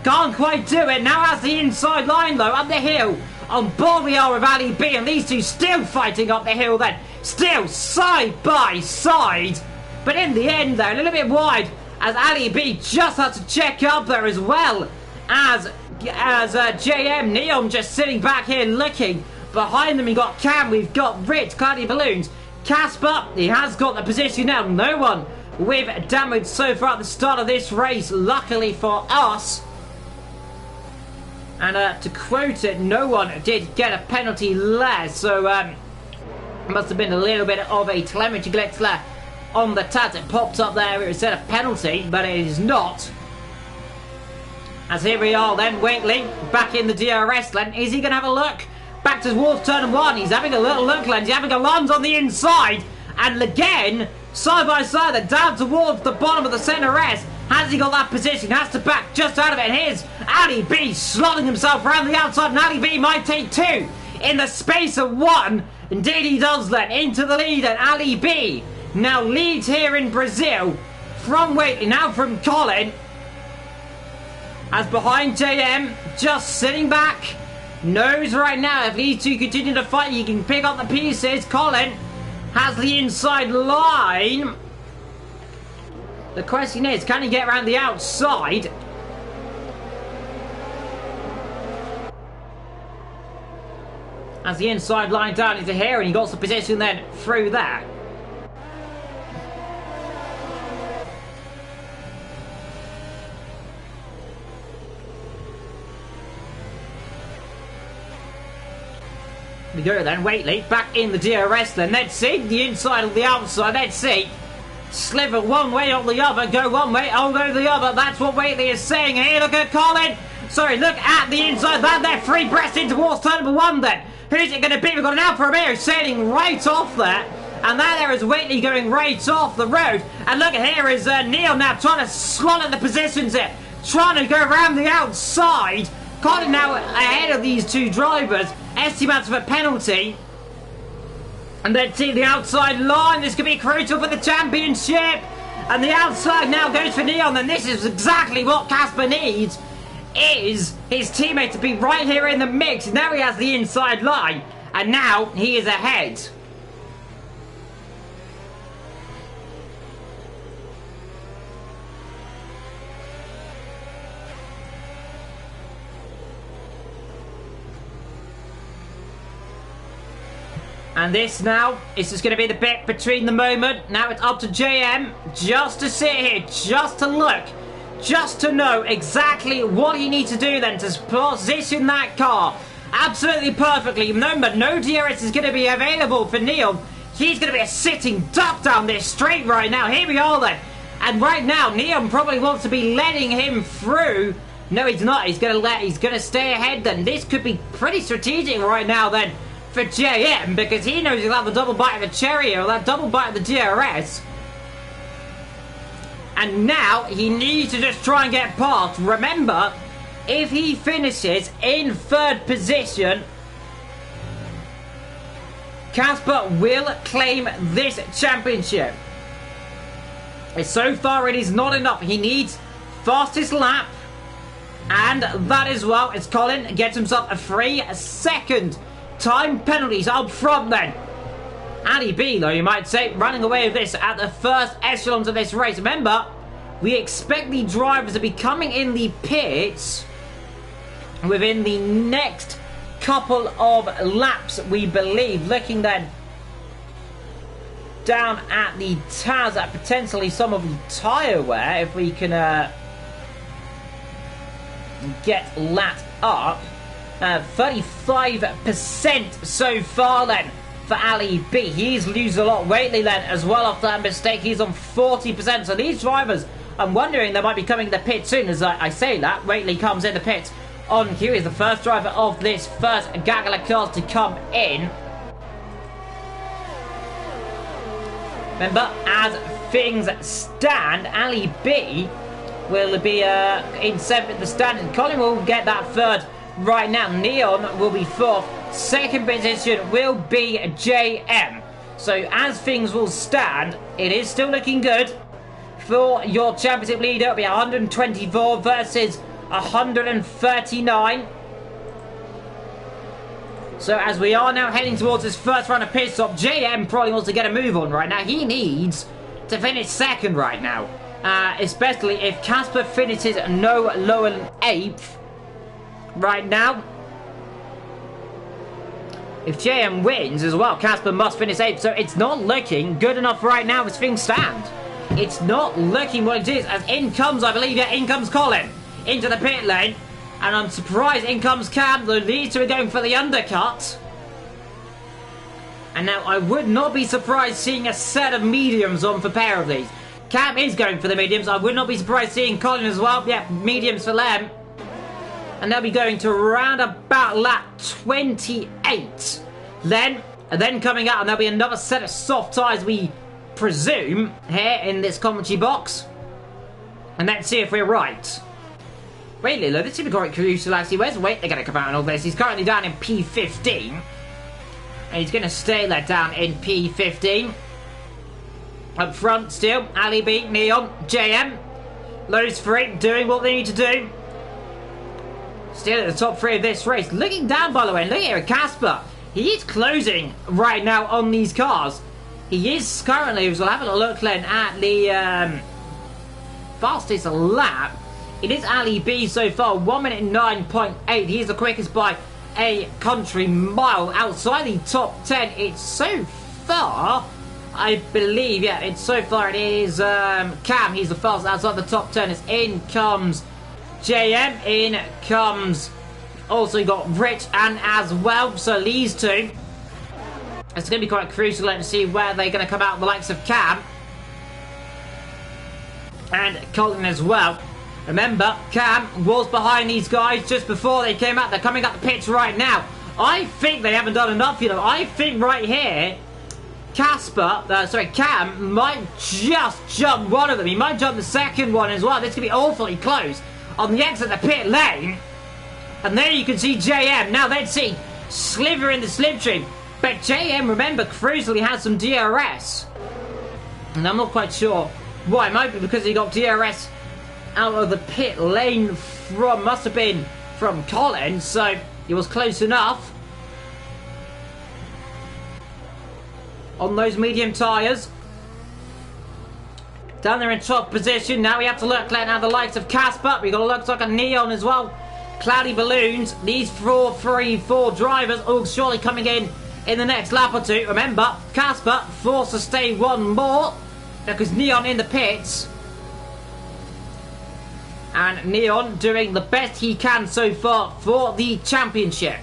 Can't quite do it. Now has the inside line though, up the hill. On board we are with Ali B, and these two still fighting up the hill then. Still side by side. But in the end though, a little bit wide, as Ali B just had to check up there, as well as JM. Neon just sitting back here looking. Behind them we got Cam, we've got Rich, Cloudy Balloons. Casper, he has got the position now. No one with damage so far at the start of this race, luckily for us. And to quote it, no one did get a penalty less. So must have been a little bit of a telemetry glitch there on the tat. It popped up there, it said a penalty, but it is not. As here we are then, Waitley back in the DRS lane. Is he going to have a look? Back towards turn 1. He's having a little look lens. He's having a lunge on the inside. And again, side by side, they're down towards the bottom of the centre S. Has he got that position? Has to back just out of it. And here's Ali B slotting himself around the outside. And Ali B might take 2 in the space of 1. Indeed he does then. Into the lead. And Ali B now leads here in Brazil from Waitley. Now from Colin. As behind JM, just sitting back. Knows right now if these two continue to fight, he can pick up the pieces. Colin has the inside line. The question is, can he get around the outside? as the inside line down into here, and he got some position then through that. We go then, Waitley, back in the DRS then. Let's see, the inside or the outside, let's see. Sliver one way or the other, go one way, I'll go the other. That's what Waitley is saying. And here, look at Colin. Sorry, look at the inside. That there, free breast in towards turn number one then. Who's it going to be? We've got an Alfa Romeo sailing right off there. And there is Waitley going right off the road. And look, here is Neil now trying to slot at the positions here. Trying to go around the outside. Colin now ahead of these two drivers. Estimates of a penalty. And then see the outside line. This could be crucial for the championship. And the outside now goes for Neon. And this is exactly what Casper needs. Is his teammate to be right here in the mix. Now he has the inside line. And now he is ahead. And this now is just going to be the bit between the moment. Now it's up to JM just to sit here, just to look, just to know exactly what he needs to do then to position that car absolutely perfectly. Remember, no DRS is going to be available for Neil. He's going to be a sitting duck down this straight right now. Here we are then. And right now, Neil probably wants to be letting him through. No, he's not. He's going to stay ahead then. This could be pretty strategic right now then for JM, because he knows he'll have the double bite of the cherry or that double bite of the DRS. And now he needs to just try and get past. Remember, if he finishes in third position, Casper will claim this championship. So far it is not enough. He needs fastest lap, and that as well as Colin gets himself a 3-second time penalties up front then. Ali B, though, you might say, running away with this at the first echelons of this race. Remember, we expect the drivers to be coming in the pits within the next couple of laps, we believe. Looking then down at the TAS, at potentially some of the tyre wear, if we can get that up. 35% so far then for Ali B. He's losing a lot Waitley then as well after that mistake. He's on 40%. So these drivers, I'm wondering, they might be coming to the pit soon. As I say that, Waitley comes in the pit on cue. He's the first driver of this first gaggle of cars to come in. Remember, as things stand, Ali B will be in 7th at the standing. Colin will get that third right now. Neon will be 4th. Second position will be JM. So as things will stand, it is still looking good for your championship leader. It'll be 124 versus 139. So as we are now heading towards this first round of pit stop, JM probably wants to get a move on right now. He needs to finish second right now. Especially if Casper finishes no lower than 8th right now. If JM wins as well, Casper must finish 8th. So it's not looking good enough right now as things stand. It's not looking what it is. As in comes, I believe, yeah, in comes Colin into the pit lane. And I'm surprised in comes Cam. These two are going for the undercut. And now I would not be surprised seeing a set of mediums on for a pair of these. Cam is going for the mediums. I would not be surprised seeing Colin as well. Yeah, mediums for them. And they'll be going to around about lap 28. Then coming out, and there'll be another set of soft tyres, we presume, here in this commentary box. And let's see if we're right. Wait, Lilo, this should be quite crucial actually. Where's Wait? They're going to come out and all this. He's currently down in P15. And he's going to stay there down in P15. Up front still, Ali B, Neon, JM. Those three doing what they need to do. Still at the top 3 of this race. Looking down, by the way, and look here at Casper. He is closing right now on these cars. He is currently, we'll have a look then at the fastest lap. It is Ali B so far, 1 minute 9.8. He's the quickest by a country mile outside the top 10. It's so far, I believe, yeah, it's so far it is Cam. He's the fastest outside the top 10. It's in comes JM, in comes also you got Rich and as well. So these two, it's going to be quite crucial to see where they're going to come out, the likes of Cam and Colin as well. Remember, Cam was behind these guys just before they came out. They're coming up the pitch right now. I think they haven't done enough, you know. I think right here, Cam might just jump one of them. He might jump the second one as well. This could be awfully close on the exit of the pit lane. And there you can see JM. Now let's see, Sliver in the slipstream. But JM, remember, crucially has some DRS. And I'm not quite sure why. It might be because he got DRS out of the pit lane from, must have been from Colin. So he was close enough on those medium tyres. Down there in top position. Now we have to look at the likes of Casper. We've got to look like a Neon as well. Cloudy Balloons. These 4 drivers all surely coming in the next lap or two. Remember, Casper forced to stay one more because Neon in the pits. And Neon doing the best he can so far for the championship.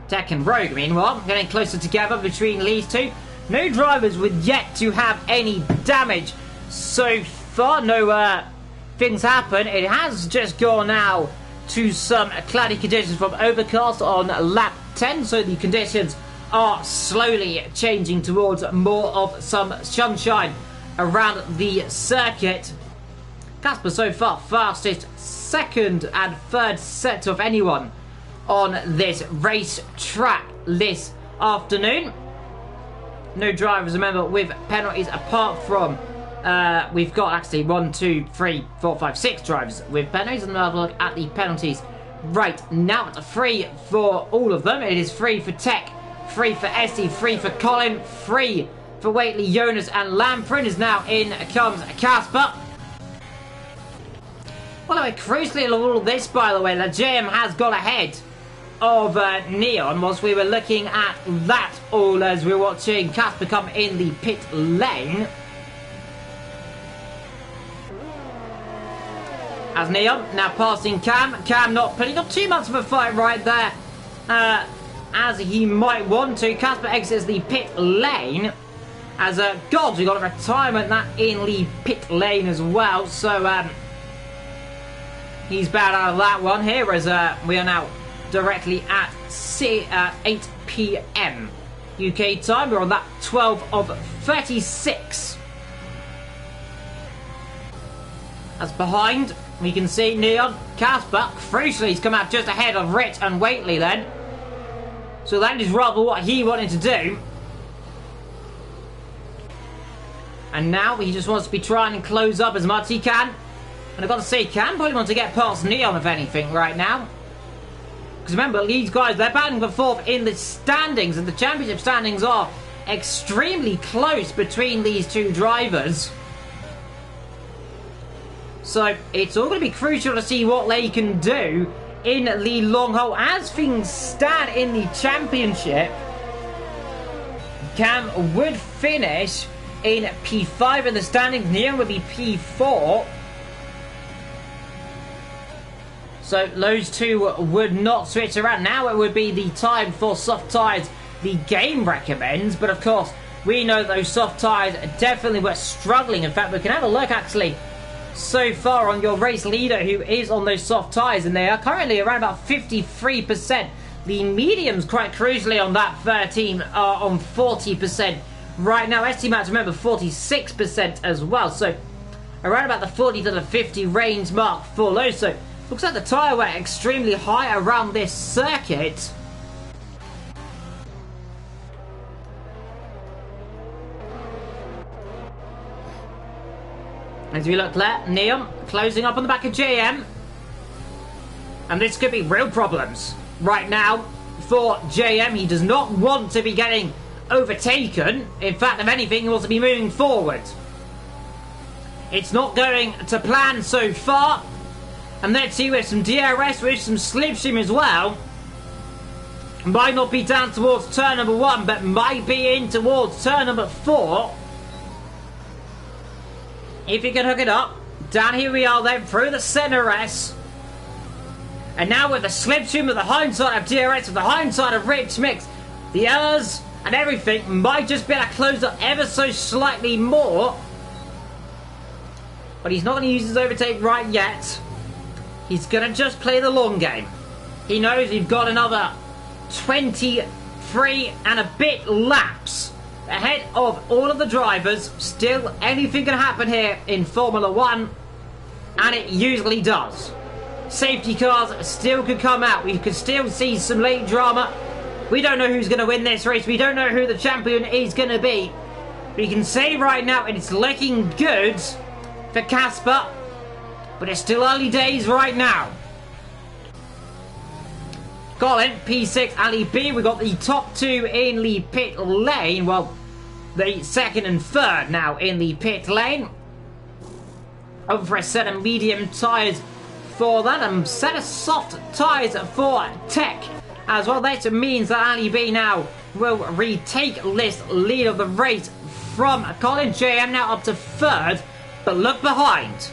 Tech and Rogue, meanwhile, getting closer together between these two. No drivers with yet to have any damage so far. No things happen. It has just gone now to some cloudy conditions from overcast on lap 10. So the conditions are slowly changing towards more of some sunshine around the circuit. Casper so far fastest second and third set of anyone on this race track this afternoon. No drivers, remember, with penalties apart from we've got actually 1, 2, 3, 4, 5, 6 drivers with penalties. And we'll look at the penalties right now. It's free for all of them. It is free for Tech, free for Essie, free for Colin, free for Waitley, Jonas and Lamprin. Is now in comes Casper. Well, anyway, crucially in all of this, by the way, the JM has got ahead of Neon whilst we were looking at that all as we were watching Casper come in the pit lane. As Neon now passing Cam. Cam not putting up too much of a fight right there as he might want to. Casper exits the pit lane as God, we got a retirement that in the pit lane as well. So he's bad out of that one here as we are now directly at 8 PM UK time. We're on that 12 of 36. As behind, we can see Neon. Casper, crucially, he's come out just ahead of Rich and Waitley then. So that is rather what he wanted to do. And now he just wants to be trying and close up as much as he can. And I've got to say, Cam probably wants to get past Neon, if anything, right now. Because remember, these guys, they're battling for fourth in the standings, and the championship standings are extremely close between these two drivers. So it's all going to be crucial to see what they can do in the long haul. As things stand in the championship, Cam would finish in P5 in the standings. Neon would be P4. So those two would not switch around. Now it would be the time for soft tyres the game recommends. But of course, we know those soft tyres definitely were struggling. In fact, we can have a look actually so far on your race leader who is on those soft tyres. And they are currently around about 53%. The mediums, quite crucially on that 13, are on 40% right now. ST-Max, remember, 46% as well. So around about the 40 to the 50 range mark for those. So looks like the tyre wear extremely high around this circuit. As we look there, Neon closing up on the back of JM. And this could be real problems right now for JM. He does not want to be getting overtaken. In fact, if anything, he wants to be moving forward. It's not going to plan so far. And let's see with some DRS, with some slipstream as well. Might not be down towards turn number 1, but might be in towards turn number 4. If you can hook it up. Down here we are then through the center S. And now with the slipstream, with the hindsight of DRS, with the hindsight of Rich Mix, the errors and everything might just be able to close up ever so slightly more. But he's not going to use his overtake right yet. He's going to just play the long game. He knows he's got another 23 and a bit laps ahead of all of the drivers. Still, anything can happen here in Formula 1, and it usually does. Safety cars still could come out. We could still see some late drama. We don't know who's going to win this race. We don't know who the champion is going to be. We can say right now it's looking good for Casper, but it's still early days right now. Colin, P6, Ali B. We've got the top 2 in the pit lane. Well, the second and third now in the pit lane. Over for a set of medium tyres for that, and set of soft tyres for Tech as well. That means that Ali B now will retake this lead of the race from Colin. JM now up to third, but look behind.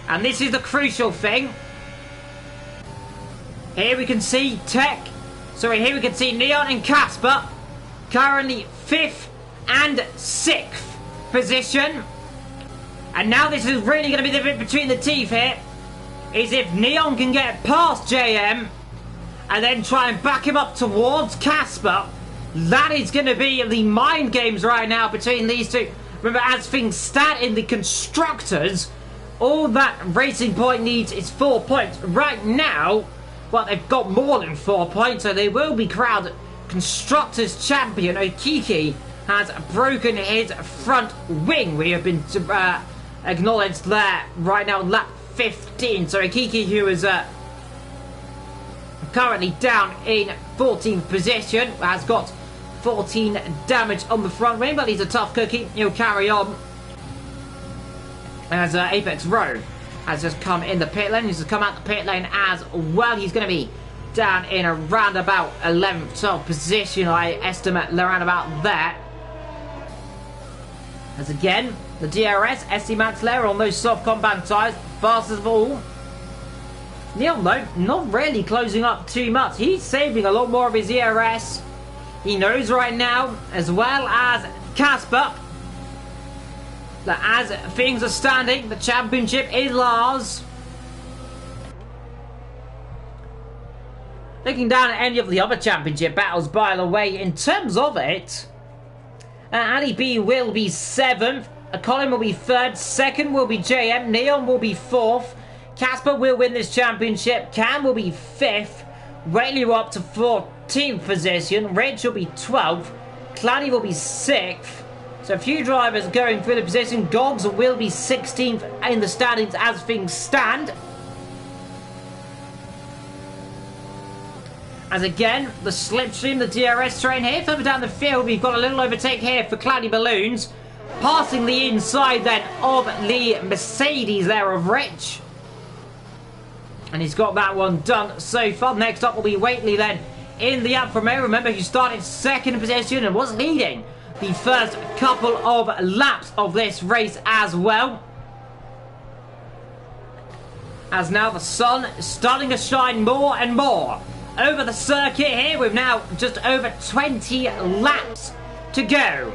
And this is the crucial thing. Here we can see Tech. Sorry, here we can see Neon and Casper. Currently 5th and 6th position. And now this is really going to be the bit between the teeth here. Is if Neon can get past JM and then try and back him up towards Casper. That is going to be the mind games right now between these two. Remember, as things stand in the constructors, all that Racing Point needs is 4 points. Right now, well, they've got more than 4 points, so they will be crowned Constructors Champion. Okiki has broken his front wing. We have been acknowledged there right now, lap 15. So Okiki, who is currently down in 14th position, has got 14 damage on the front wing, but he's a tough cookie. He'll carry on. As Apex Road has just come in the pit lane. He's just come out the pit lane as well. He's going to be down in around about 11th, 12th position, I estimate, around about there. As again, the DRS, SC Max Layer on those soft compound tyres, fastest of all. Neon, though, not really closing up too much. He's saving a lot more of his ERS. He knows right now, as well as Casper, that as things are standing, the championship is Lars. Looking down at any of the other championship battles, by the way, in terms of it, Ali B will be 7th, Colin will be 3rd, 2nd will be JM, Neon will be 4th, Casper will win this championship, Cam will be 5th, Whaley will up to 14th position, Rich will be 12th, Clanny will be 6th. So a few drivers going through the position. Gogs will be 16th in the standings as things stand. As again, the slipstream, the DRS train here. Further down the field, we've got a little overtake here for Cloudy Balloons. Passing the inside then of the Mercedes there of Rich. And he's got that one done so far. Next up will be Whately then in the Alfa Romeo. Remember, he started 2nd position and was leading the first couple of laps of this race as well. As now the sun is starting to shine more and more over the circuit here, with now just over 20 laps to go.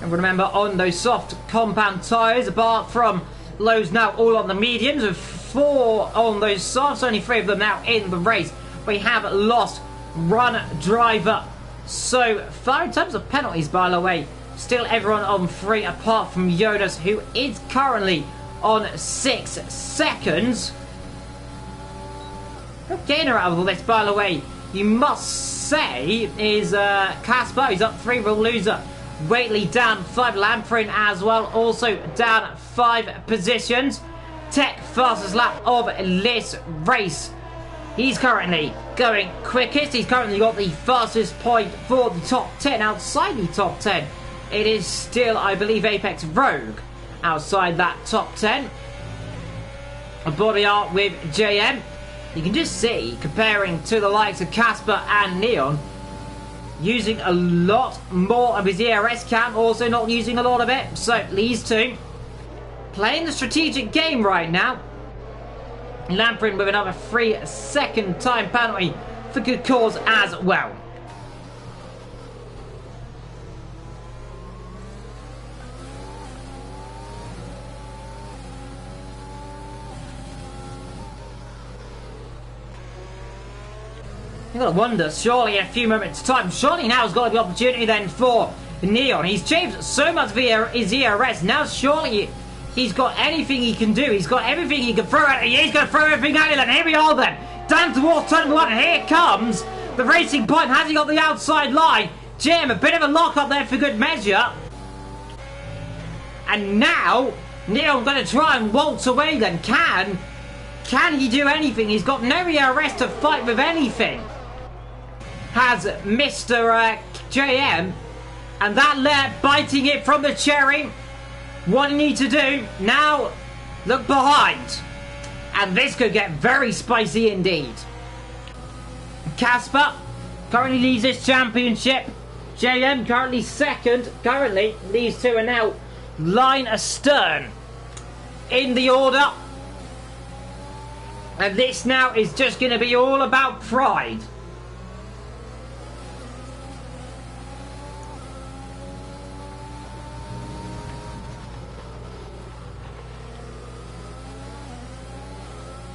And remember, on those soft compound tyres, apart from lows now all on the mediums, with 4 on those softs, only 3 of them now in the race. We have lost one driver so far. In terms of penalties, by the way, still everyone on 3 apart from Jonas, who is currently on 6 seconds. The gainer out of all this, by the way, you must say, is Casper. He's up 3, will loser. Whately down 5, Lamprey as well, also down 5 positions. tech fastest lap of this race. He's currently going quickest. He's currently got the fastest point for the top 10. Outside the top 10, it is still, I believe, Apex Rogue outside that top 10. A body art with JM. You can just see, comparing to the likes of Casper and Neon, using a lot more of his ERS cam, also not using a lot of it. So these two playing the strategic game right now. Lamprin with another 3-second time penalty for good cause as well. You've got to wonder, surely in a few moments' time, surely now has got the opportunity then for Neon. He's changed so much via his ERS, now surely he's got anything he can do. He's got everything he can throw at you. He's going to throw everything at you then. Here we are then. Down towards turn 1, and here comes the racing point. Has he got the outside line? Jim, a bit of a lock up there for good measure. And now, Neon going to try and waltz away then. Can he do anything? He's got no ERS to fight with anything. Has Mr. JM, and that lap biting it from the cherry. What you need to do now, look behind, and this could get very spicy indeed. Casper currently leads this championship. JM currently second. Currently these two are now line astern in the order, and this now is just going to be all about pride.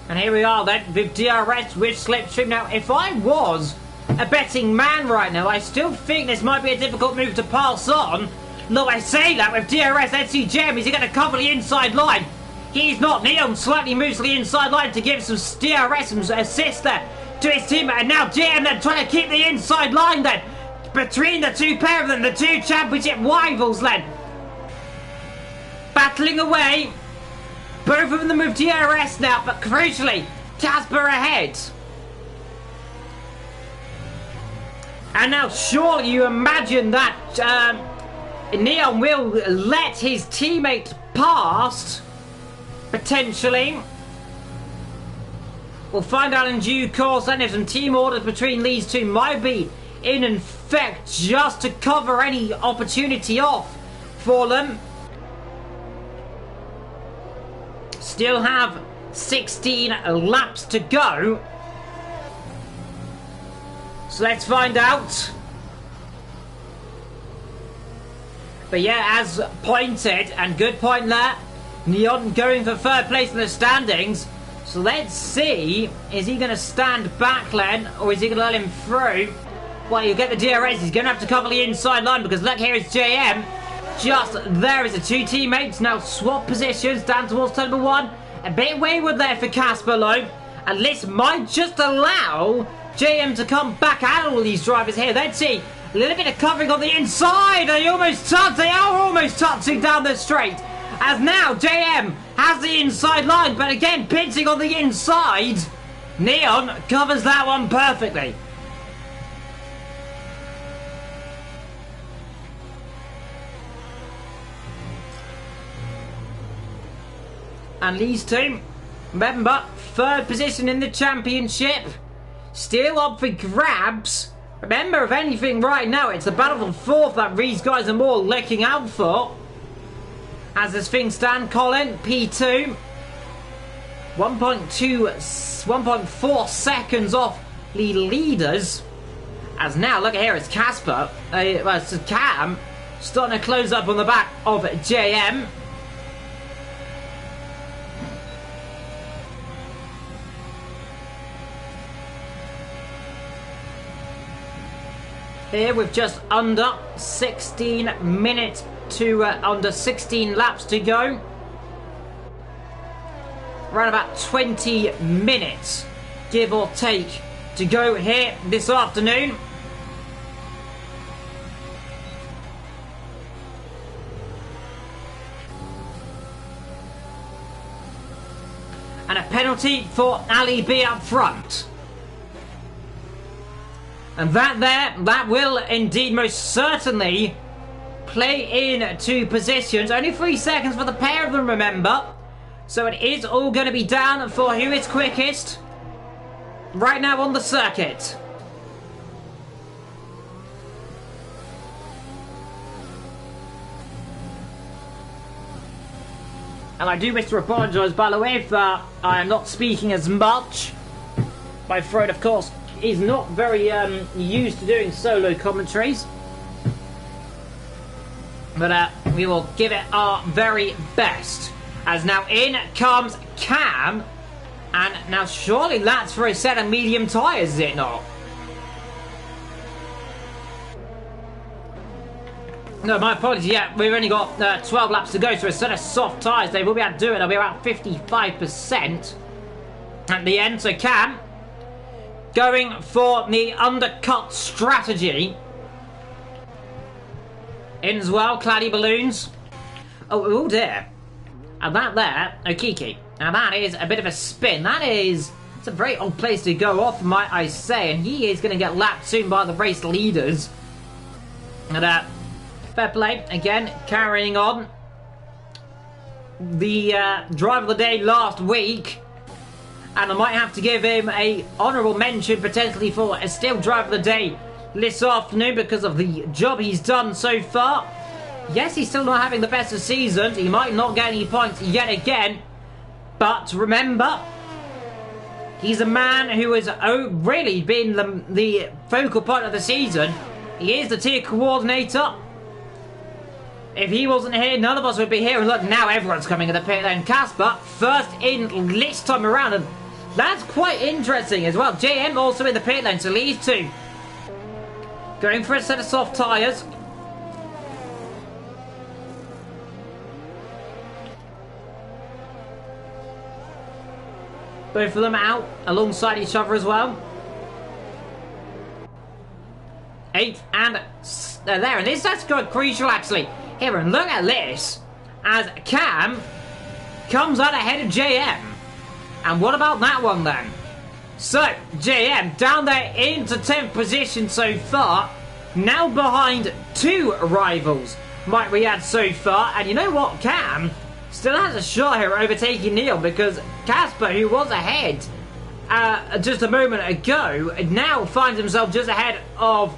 And here we are then with DRS with Slipstream. Now, if I was a betting man right now, I still think this might be a difficult move to pass on. Though I say that with DRS, let's see Jam, is he going to cover the inside line? He's not. Neon slightly moves to the inside line to give some DRS, some assist there to his teammate. And now Jam then trying to keep the inside line then between the two pair of them, the two championship rivals then. Battling away. Both of them move DRS now, but crucially, Casper ahead. And now surely you imagine that Neon will let his teammate pass, potentially. We'll find out in due course then if some team orders between these two might be in effect just to cover any opportunity off for them. Still have 16 laps to go. So let's find out. But yeah, as pointed, and good point there, Neon going for third place in the standings. So let's see, is he going to stand back then, or is he going to let him through? Well, you get the DRS, he's going to have to cover the inside line, because look, here is JM. Just there is the two teammates now swap positions down towards turn number 1. A bit wayward there for Casper though, and this might just allow JM to come back out of all these drivers here. Let's see, a little bit of covering on the inside. They are almost touching down the straight, as now JM has the inside line, but again pinching on the inside. Neon covers that one perfectly. And these two, remember, third position in the championship, still up for grabs. Remember, if anything right now, it's the battle for fourth that these guys are more looking out for. As this thing stand, Colin, P2. 1.4 seconds off the leaders. As now, look at here, it's Casper, it's Cam, starting to close up on the back of JM. Here with just under 16 minutes to under 16 laps to go. Around about 20 minutes, give or take, to go here this afternoon. and a penalty for Ali B up front. And that will indeed most certainly play into positions. Only 3 seconds for the pair of them, remember. So it is all going to be down for who is quickest right now on the circuit. And I do wish to apologise, by the way, if I am not speaking as much. My throat, of course, is not very used to doing solo commentaries. But we will give it our very best. As now in comes Cam. And now surely that's for a set of medium tyres, is it not? No, my apologies. Yeah, we've only got 12 laps to go, so a set of soft tyres, they will be able to do it. They'll be about 55% at the end. So Cam going for the undercut strategy. In as well, Claddy Balloons. Oh dear. And that there, Okiki. Now that is a bit of a spin. It's a very odd place to go off, might I say. And he is going to get lapped soon by the race leaders. And fair play, again, carrying on. The driver of the day last week. And I might have to give him a honourable mention potentially for a still driver of the day this afternoon because of the job he's done so far. Yes, he's still not having the best of seasons. He might not get any points yet again. But remember, he's a man who has really been the focal point of the season. He is the tier coordinator. If he wasn't here, none of us would be here. And look, now everyone's coming in the pit lane. Casper, first in this time around. And that's quite interesting as well. JM also in the pit lane, so these two going for a set of soft tyres. Both of them out alongside each other as well. 8 and there. And that's quite crucial actually. Here, and look at this. As Cam comes out ahead of JM. And what about that one then? So, JM down there into 10th position so far. Now behind 2 rivals, might we add, so far. And you know what? Cam still has a shot here at overtaking Neil, because Casper, who was ahead just a moment ago, now finds himself just ahead of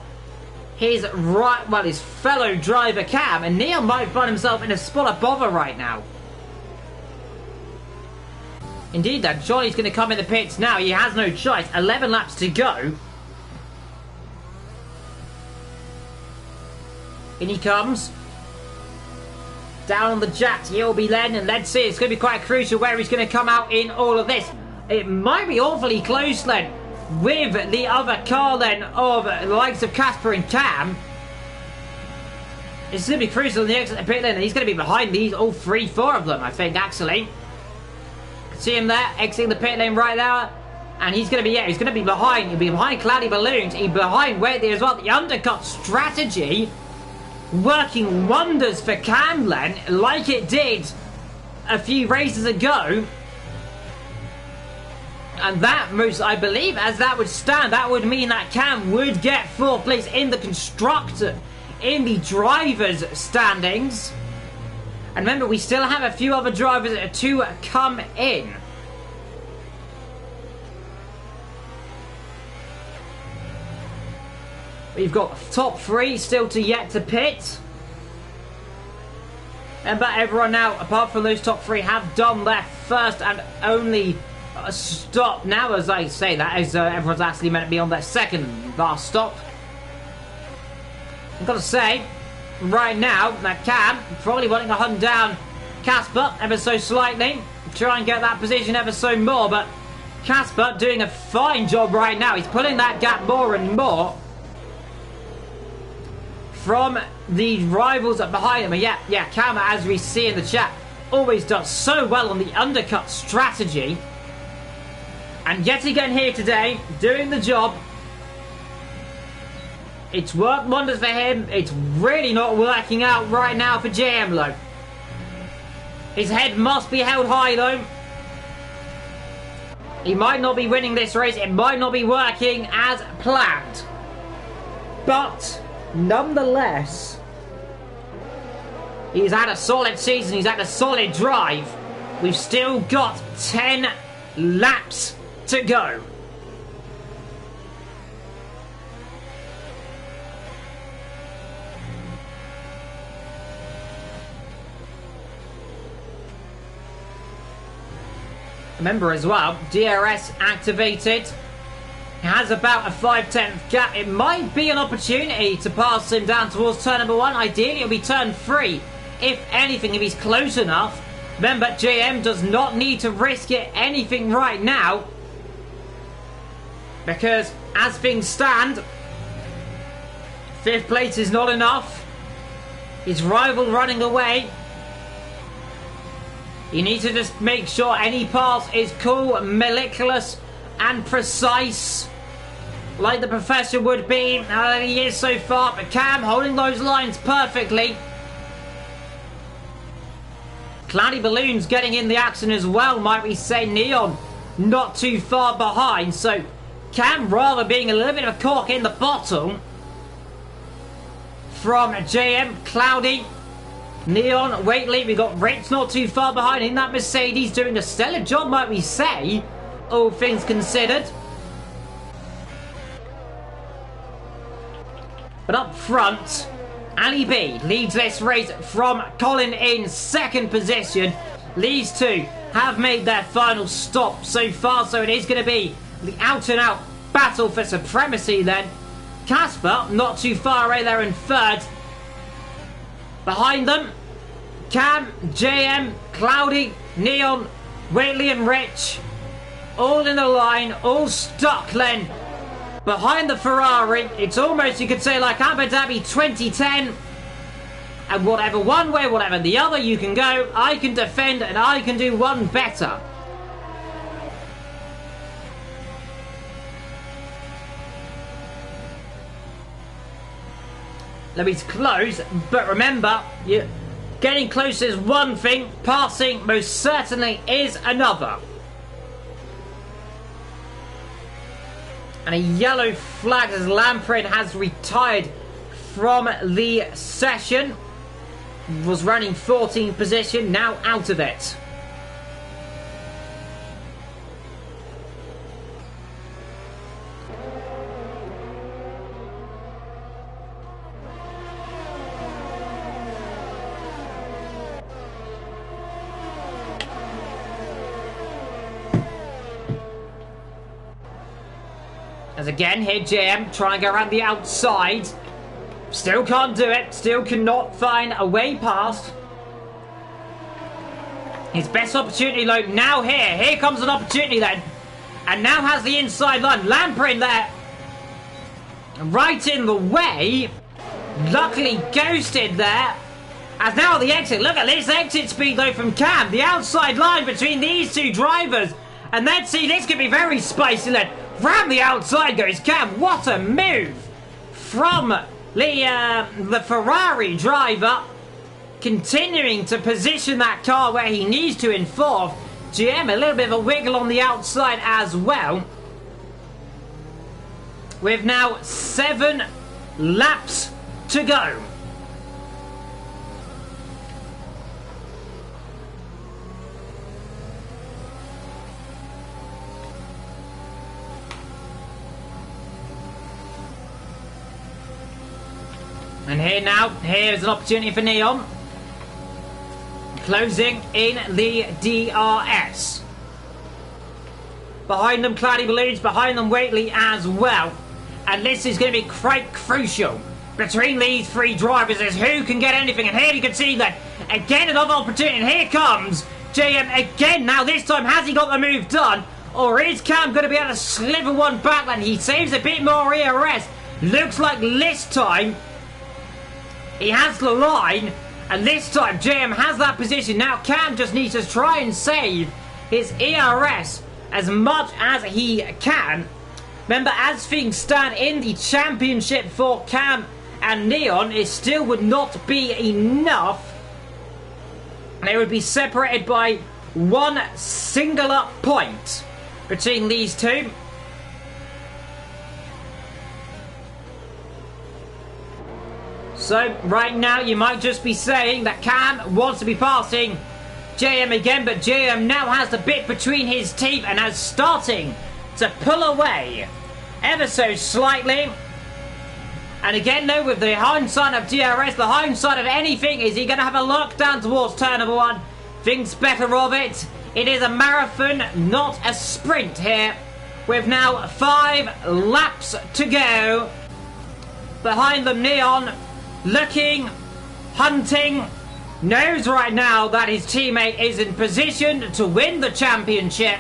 his his fellow driver Cam, and Neil might find himself in a spot of bother right now. Indeed, then, Johnny's going to come in the pits now. He has no choice. 11 laps to go. In he comes. Down on the jacks, he'll be then, and let's see, it's going to be quite crucial where he's going to come out in all of this. It might be awfully close then, with the other car then of the likes of Casper and Cam. It's going to be crucial in the exit of the pit lane, and he's going to be behind these, all 4 of them, I think, actually. See him there, exiting the pit lane right there. And he's going to be, he's going to be behind. He'll be behind Cloudy Balloons. He's behind Weighty as well. The undercut strategy working wonders for Camlen, like it did a few races ago. And that most, I believe, as that would stand, that would mean that Cam would get 4th place in the constructor, in the drivers' standings. And remember, we still have a few other drivers to come in. We've got top 3 still to yet to pit. And but everyone now, apart from those top 3, have done their first and only stop. Now, as I say that, as everyone's actually meant to be on their second last stop. I've got to say, right now, that Cam probably wanting to hunt down Casper ever so slightly. Try and get that position ever so more. But Casper doing a fine job right now. He's pulling that gap more and more from the rivals behind him. And yeah, Cam, as we see in the chat, always does so well on the undercut strategy. And yet again here today, doing the job. It's worked wonders for him. It's really not working out right now for JM, though. His head must be held high, though. He might not be winning this race. It might not be working as planned. But, nonetheless, he's had a solid season. He's had a solid drive. We've still got 10 laps to go. Remember as well, DRS activated. He has about a 5/10 gap. It might be an opportunity to pass him down towards turn number 1. Ideally, it'll be turn 3. If anything, if he's close enough. Remember, JM does not need to risk it anything right now. Because, as things stand, 5th place is not enough. His rival running away. You need to just make sure any pass is cool, meticulous, and precise, like the professor would be. He is so far, but Cam holding those lines perfectly. Cloudy Balloons getting in the action as well, might we say. Neon not too far behind, so Cam rather being a little bit of a cork in the bottle from JM, Cloudy, Neon, Waitley. We got Rich not too far behind in that Mercedes, doing a stellar job, might we say, all things considered. But up front, Ali B leads this race from Colin in 2nd position. These two have made their final stop so far, so it is going to be the out-and-out battle for supremacy then. Casper not too far away there in 3rd. Behind them, Cam, JM, Cloudy, Neon, Waitley and Rich. All in a line, all stuck then behind the Ferrari. It's almost, you could say, like Abu Dhabi 2010. And whatever one way, whatever the other you can go, I can defend and I can do one better. Let me close, but remember, getting close is one thing, passing most certainly is another. And a yellow flag as Lamprin has retired from the session. Was running 14th position, now out of it. As again, here JM trying to go around the outside. Still can't do it. Still cannot find a way past. His best opportunity though now here. Here comes an opportunity then. And now has the inside line. Lamprin there. Right in the way. Luckily ghosted there. As now the exit. Look at this exit speed though from Cam. The outside line between these two drivers. And then see, this could be very spicy then. Round the outside goes Cam. What a move from the Ferrari driver. Continuing to position that car where he needs to in 4th. GM a little bit of a wiggle on the outside as well. With now 7 laps to go. And here now, here's an opportunity for Neon. Closing in the DRS. Behind them, Cloudy Balloons. Behind them, Waitley as well. And this is going to be quite crucial between these 3 drivers as who can get anything. And here you can see that again another opportunity. And here comes JM again. Now this time, has he got the move done? Or is Cam going to be able to sliver one back? And he saves a bit more ERS. Looks like this time he has the line, and this time JM has that position. Now Cam just needs to try and save his ERS as much as he can. Remember, as things stand in the championship for Cam and Neon, it still would not be enough. They would be separated by 1 singular point between these two. So, right now, you might just be saying that Cam wants to be passing JM again, but JM now has the bit between his teeth and is starting to pull away ever so slightly. And again, though, with the hindsight of DRS, the hindsight of anything, is he going to have a look down towards turn number 1? Thinks better of it. It is a marathon, not a sprint here, with now 5 laps to go. Behind them, Neon, looking, hunting, knows right now that his teammate is in position to win the championship.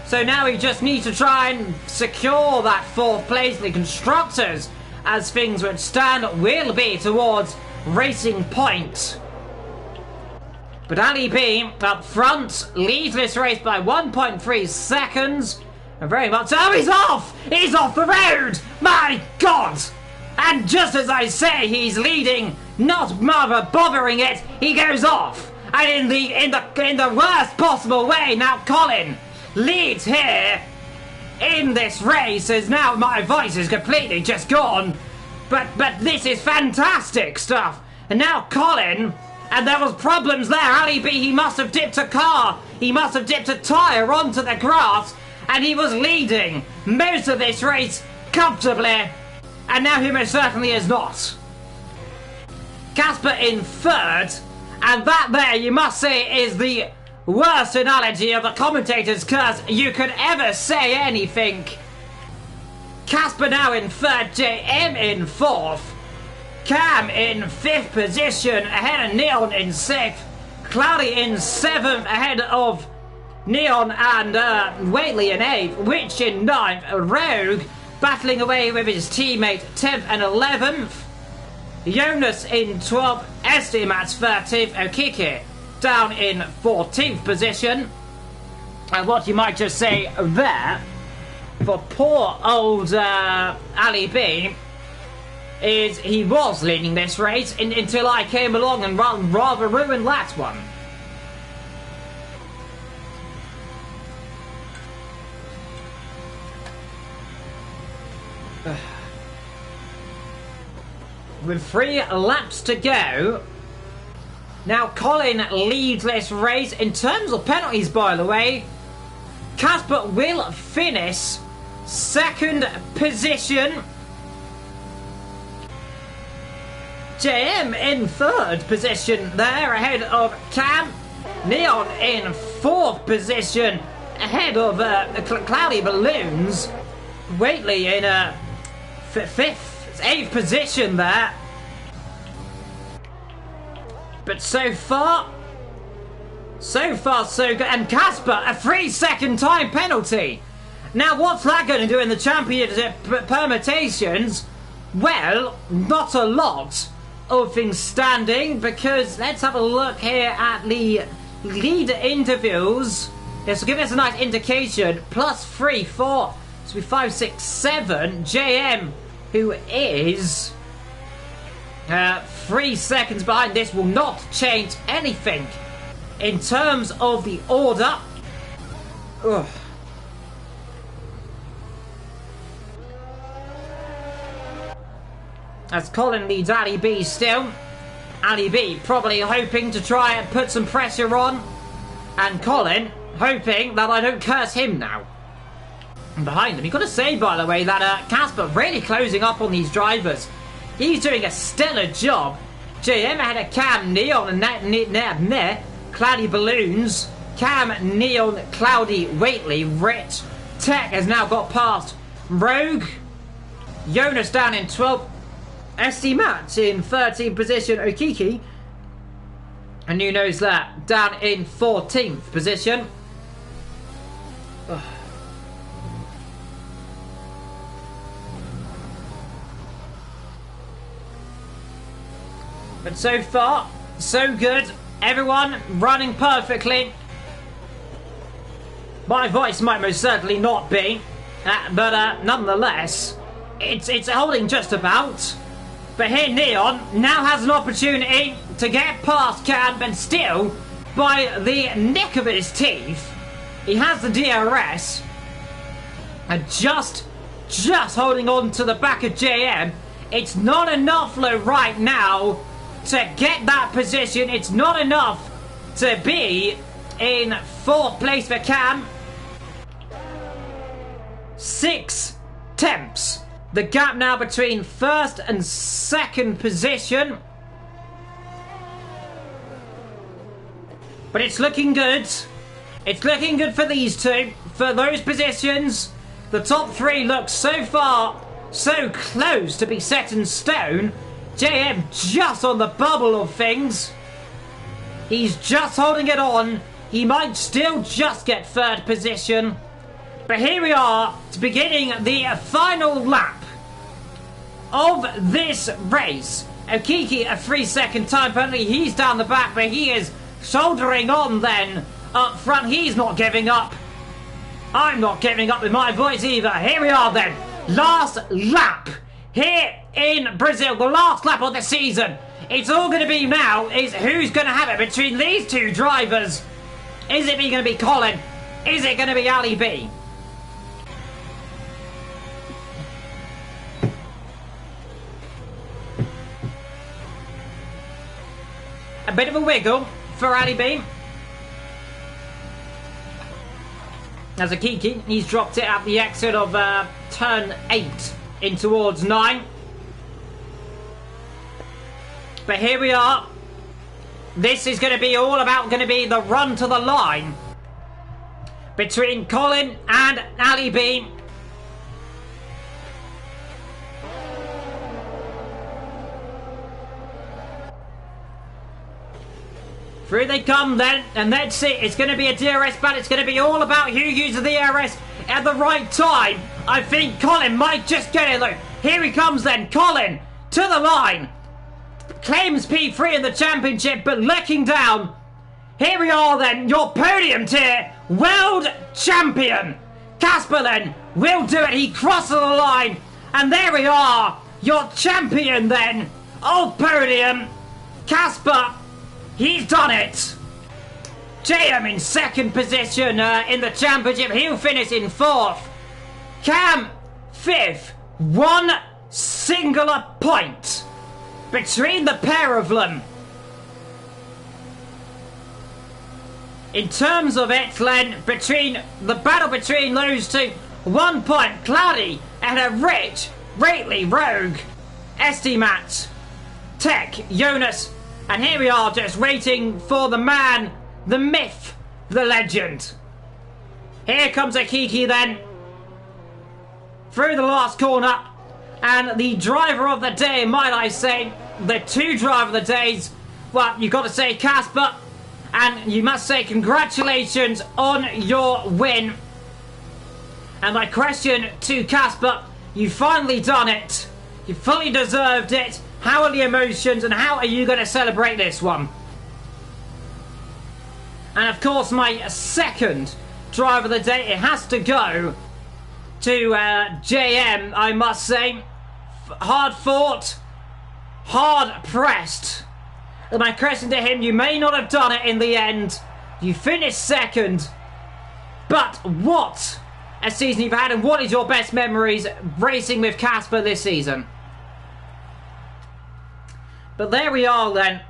So now he just needs to try and secure that 4th place. The constructors, as things would stand, will be towards Racing Point. But Ali B up front leads this race by 1.3 seconds. And very much. Oh, he's off! He's off the road! My God! And just as I say he's leading, not bothering it, he goes off. And in the worst possible way, now Colin leads here in this race. As now my voice is completely just gone. But this is fantastic stuff. And now Colin, and there was problems there. Ali B, he must have dipped a car. He must have dipped a tyre onto the grass. And he was leading most of this race comfortably. And now he most certainly is not. Casper in 3rd. And that there, you must say, is the worst analogy of a commentator's curse you could ever say anything. Casper now in 3rd, JM in 4th. Cam in 5th position, ahead of Neon in 6th. Cloudy in 7th, ahead of Neon and Waitley in 8th. Witch in 9th. Rogue battling away with his teammate 10th and 11th. Jonas in 12th. Estimat's 13th. Okiki down in 14th position. And what you might just say there, for poor old Ali B, is he was leading this race until I came along and rather ruined that one. With 3 laps to go, now Colin leads this race. In terms of penalties, by the way, Casper will finish 2nd position. JM in 3rd position there, ahead of Cam. Neon in 4th position, ahead of Cloudy Balloons. Waitley in 8th position there. But so far so good. And Casper, a 3-second time penalty. Now what's that going to do in the championship permutations? Well, not a lot of things standing, because let's have a look here at the leader interviews. This will give us a nice indication. +3, 4, so we 5, 6, 7. JM, who is 3 seconds behind. This will not change anything in terms of the order. Ugh. As Colin leads Ali B still. Ali B probably hoping to try and put some pressure on. And Colin hoping that I don't curse him now. And behind them, you've got to say, by the way, that Casper really closing up on these drivers. He's doing a stellar job. JM ahead of Cam, Neon, and Cloudy Balloons. Cam, Neon, Cloudy, Waitley, Rich. Tech has now got past Rogue. Jonas down in 12th. SD Matt in 13th position. Okiki. And you knows that. Down in 14th position. Ugh. But so far, so good. Everyone running perfectly. My voice might most certainly not be. But nonetheless, it's holding just about. But here Neon now has an opportunity to get past Cam, and still, by the neck of his teeth, He has the DRS. And just holding on to the back of JM. It's not enough though right now to get that position. It's not enough to be in 4th place for Cam. 6 tenths. The gap now between 1st and 2nd position. But it's looking good. It's looking good for these two. For those positions, the top 3 look so far so close to be set in stone. JM just on the bubble of things. He's just holding it on. He might still just get 3rd position. But here we are, beginning the final lap of this race. Okiki, a 3-second time penalty. He's down the back, but he is shouldering on then up front. He's not giving up. I'm not giving up with my boys either. Here we are then. Last lap here in Brazil. The last lap of the season. It's all going to be now is who's going to have it between these two drivers. Is it going to be Colin? Is it going to be Ali B? A bit of a wiggle for Ali B. As a Kiki, he's dropped it at the exit of turn 8 in towards 9. But here we are. This is going to be all about the run to the line between Colin and Ali B. Through they come then, and that's it. It's going to be a DRS battle. It's going to be all about who uses the DRS at the right time. I think Colin might just get it though. Here he comes then. Colin to the line. Claims P3 in the championship, but looking down. Here we are then. Your podium tier world champion. Casper then will do it. He crosses the line. And there we are. Your champion then of podium. Casper. He's done it! JM in 2nd position in the championship. He'll finish in 4th. Cam 5th. 1 singular point between the pair of them. In terms of it, Len, between the battle between those two, 1 point. Cloudy and a Rich, Rately, Rogue, SD Matt, Tech, Jonas. And here we are just waiting for the man, the myth, the legend. Here comes Akiki then. Through the last corner. And the driver of the day, might I say, the 2 driver of the days. Well, you've got to say Casper. And you must say congratulations on your win. And my question to Casper, you've finally done it. You fully deserved it. How are the emotions and how are you going to celebrate this one? And of course my 2nd driver of the day, it has to go to JM, I must say. Hard fought, hard pressed. And my question to him, you may not have done it in the end. You finished 2nd. But what a season you've had, and what is your best memories racing with Casper this season? But there we are then.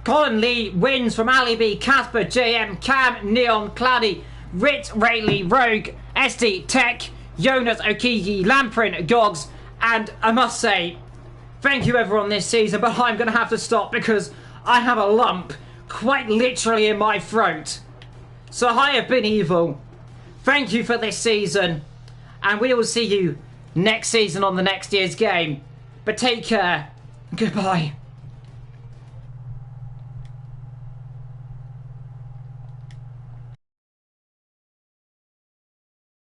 Colin Lee wins from Ali B, Casper, JM, Cam, Neon, Claddy, Rit, Rayleigh, Rogue, SD, Tech, Jonas, Okiki, Lamprin, Gogs, and I must say, thank you everyone this season, but I'm going to have to stop because I have a lump quite literally in my throat. So I have been evil. Thank you for this season, and we will see you next season on the next year's game. But take care. Goodbye.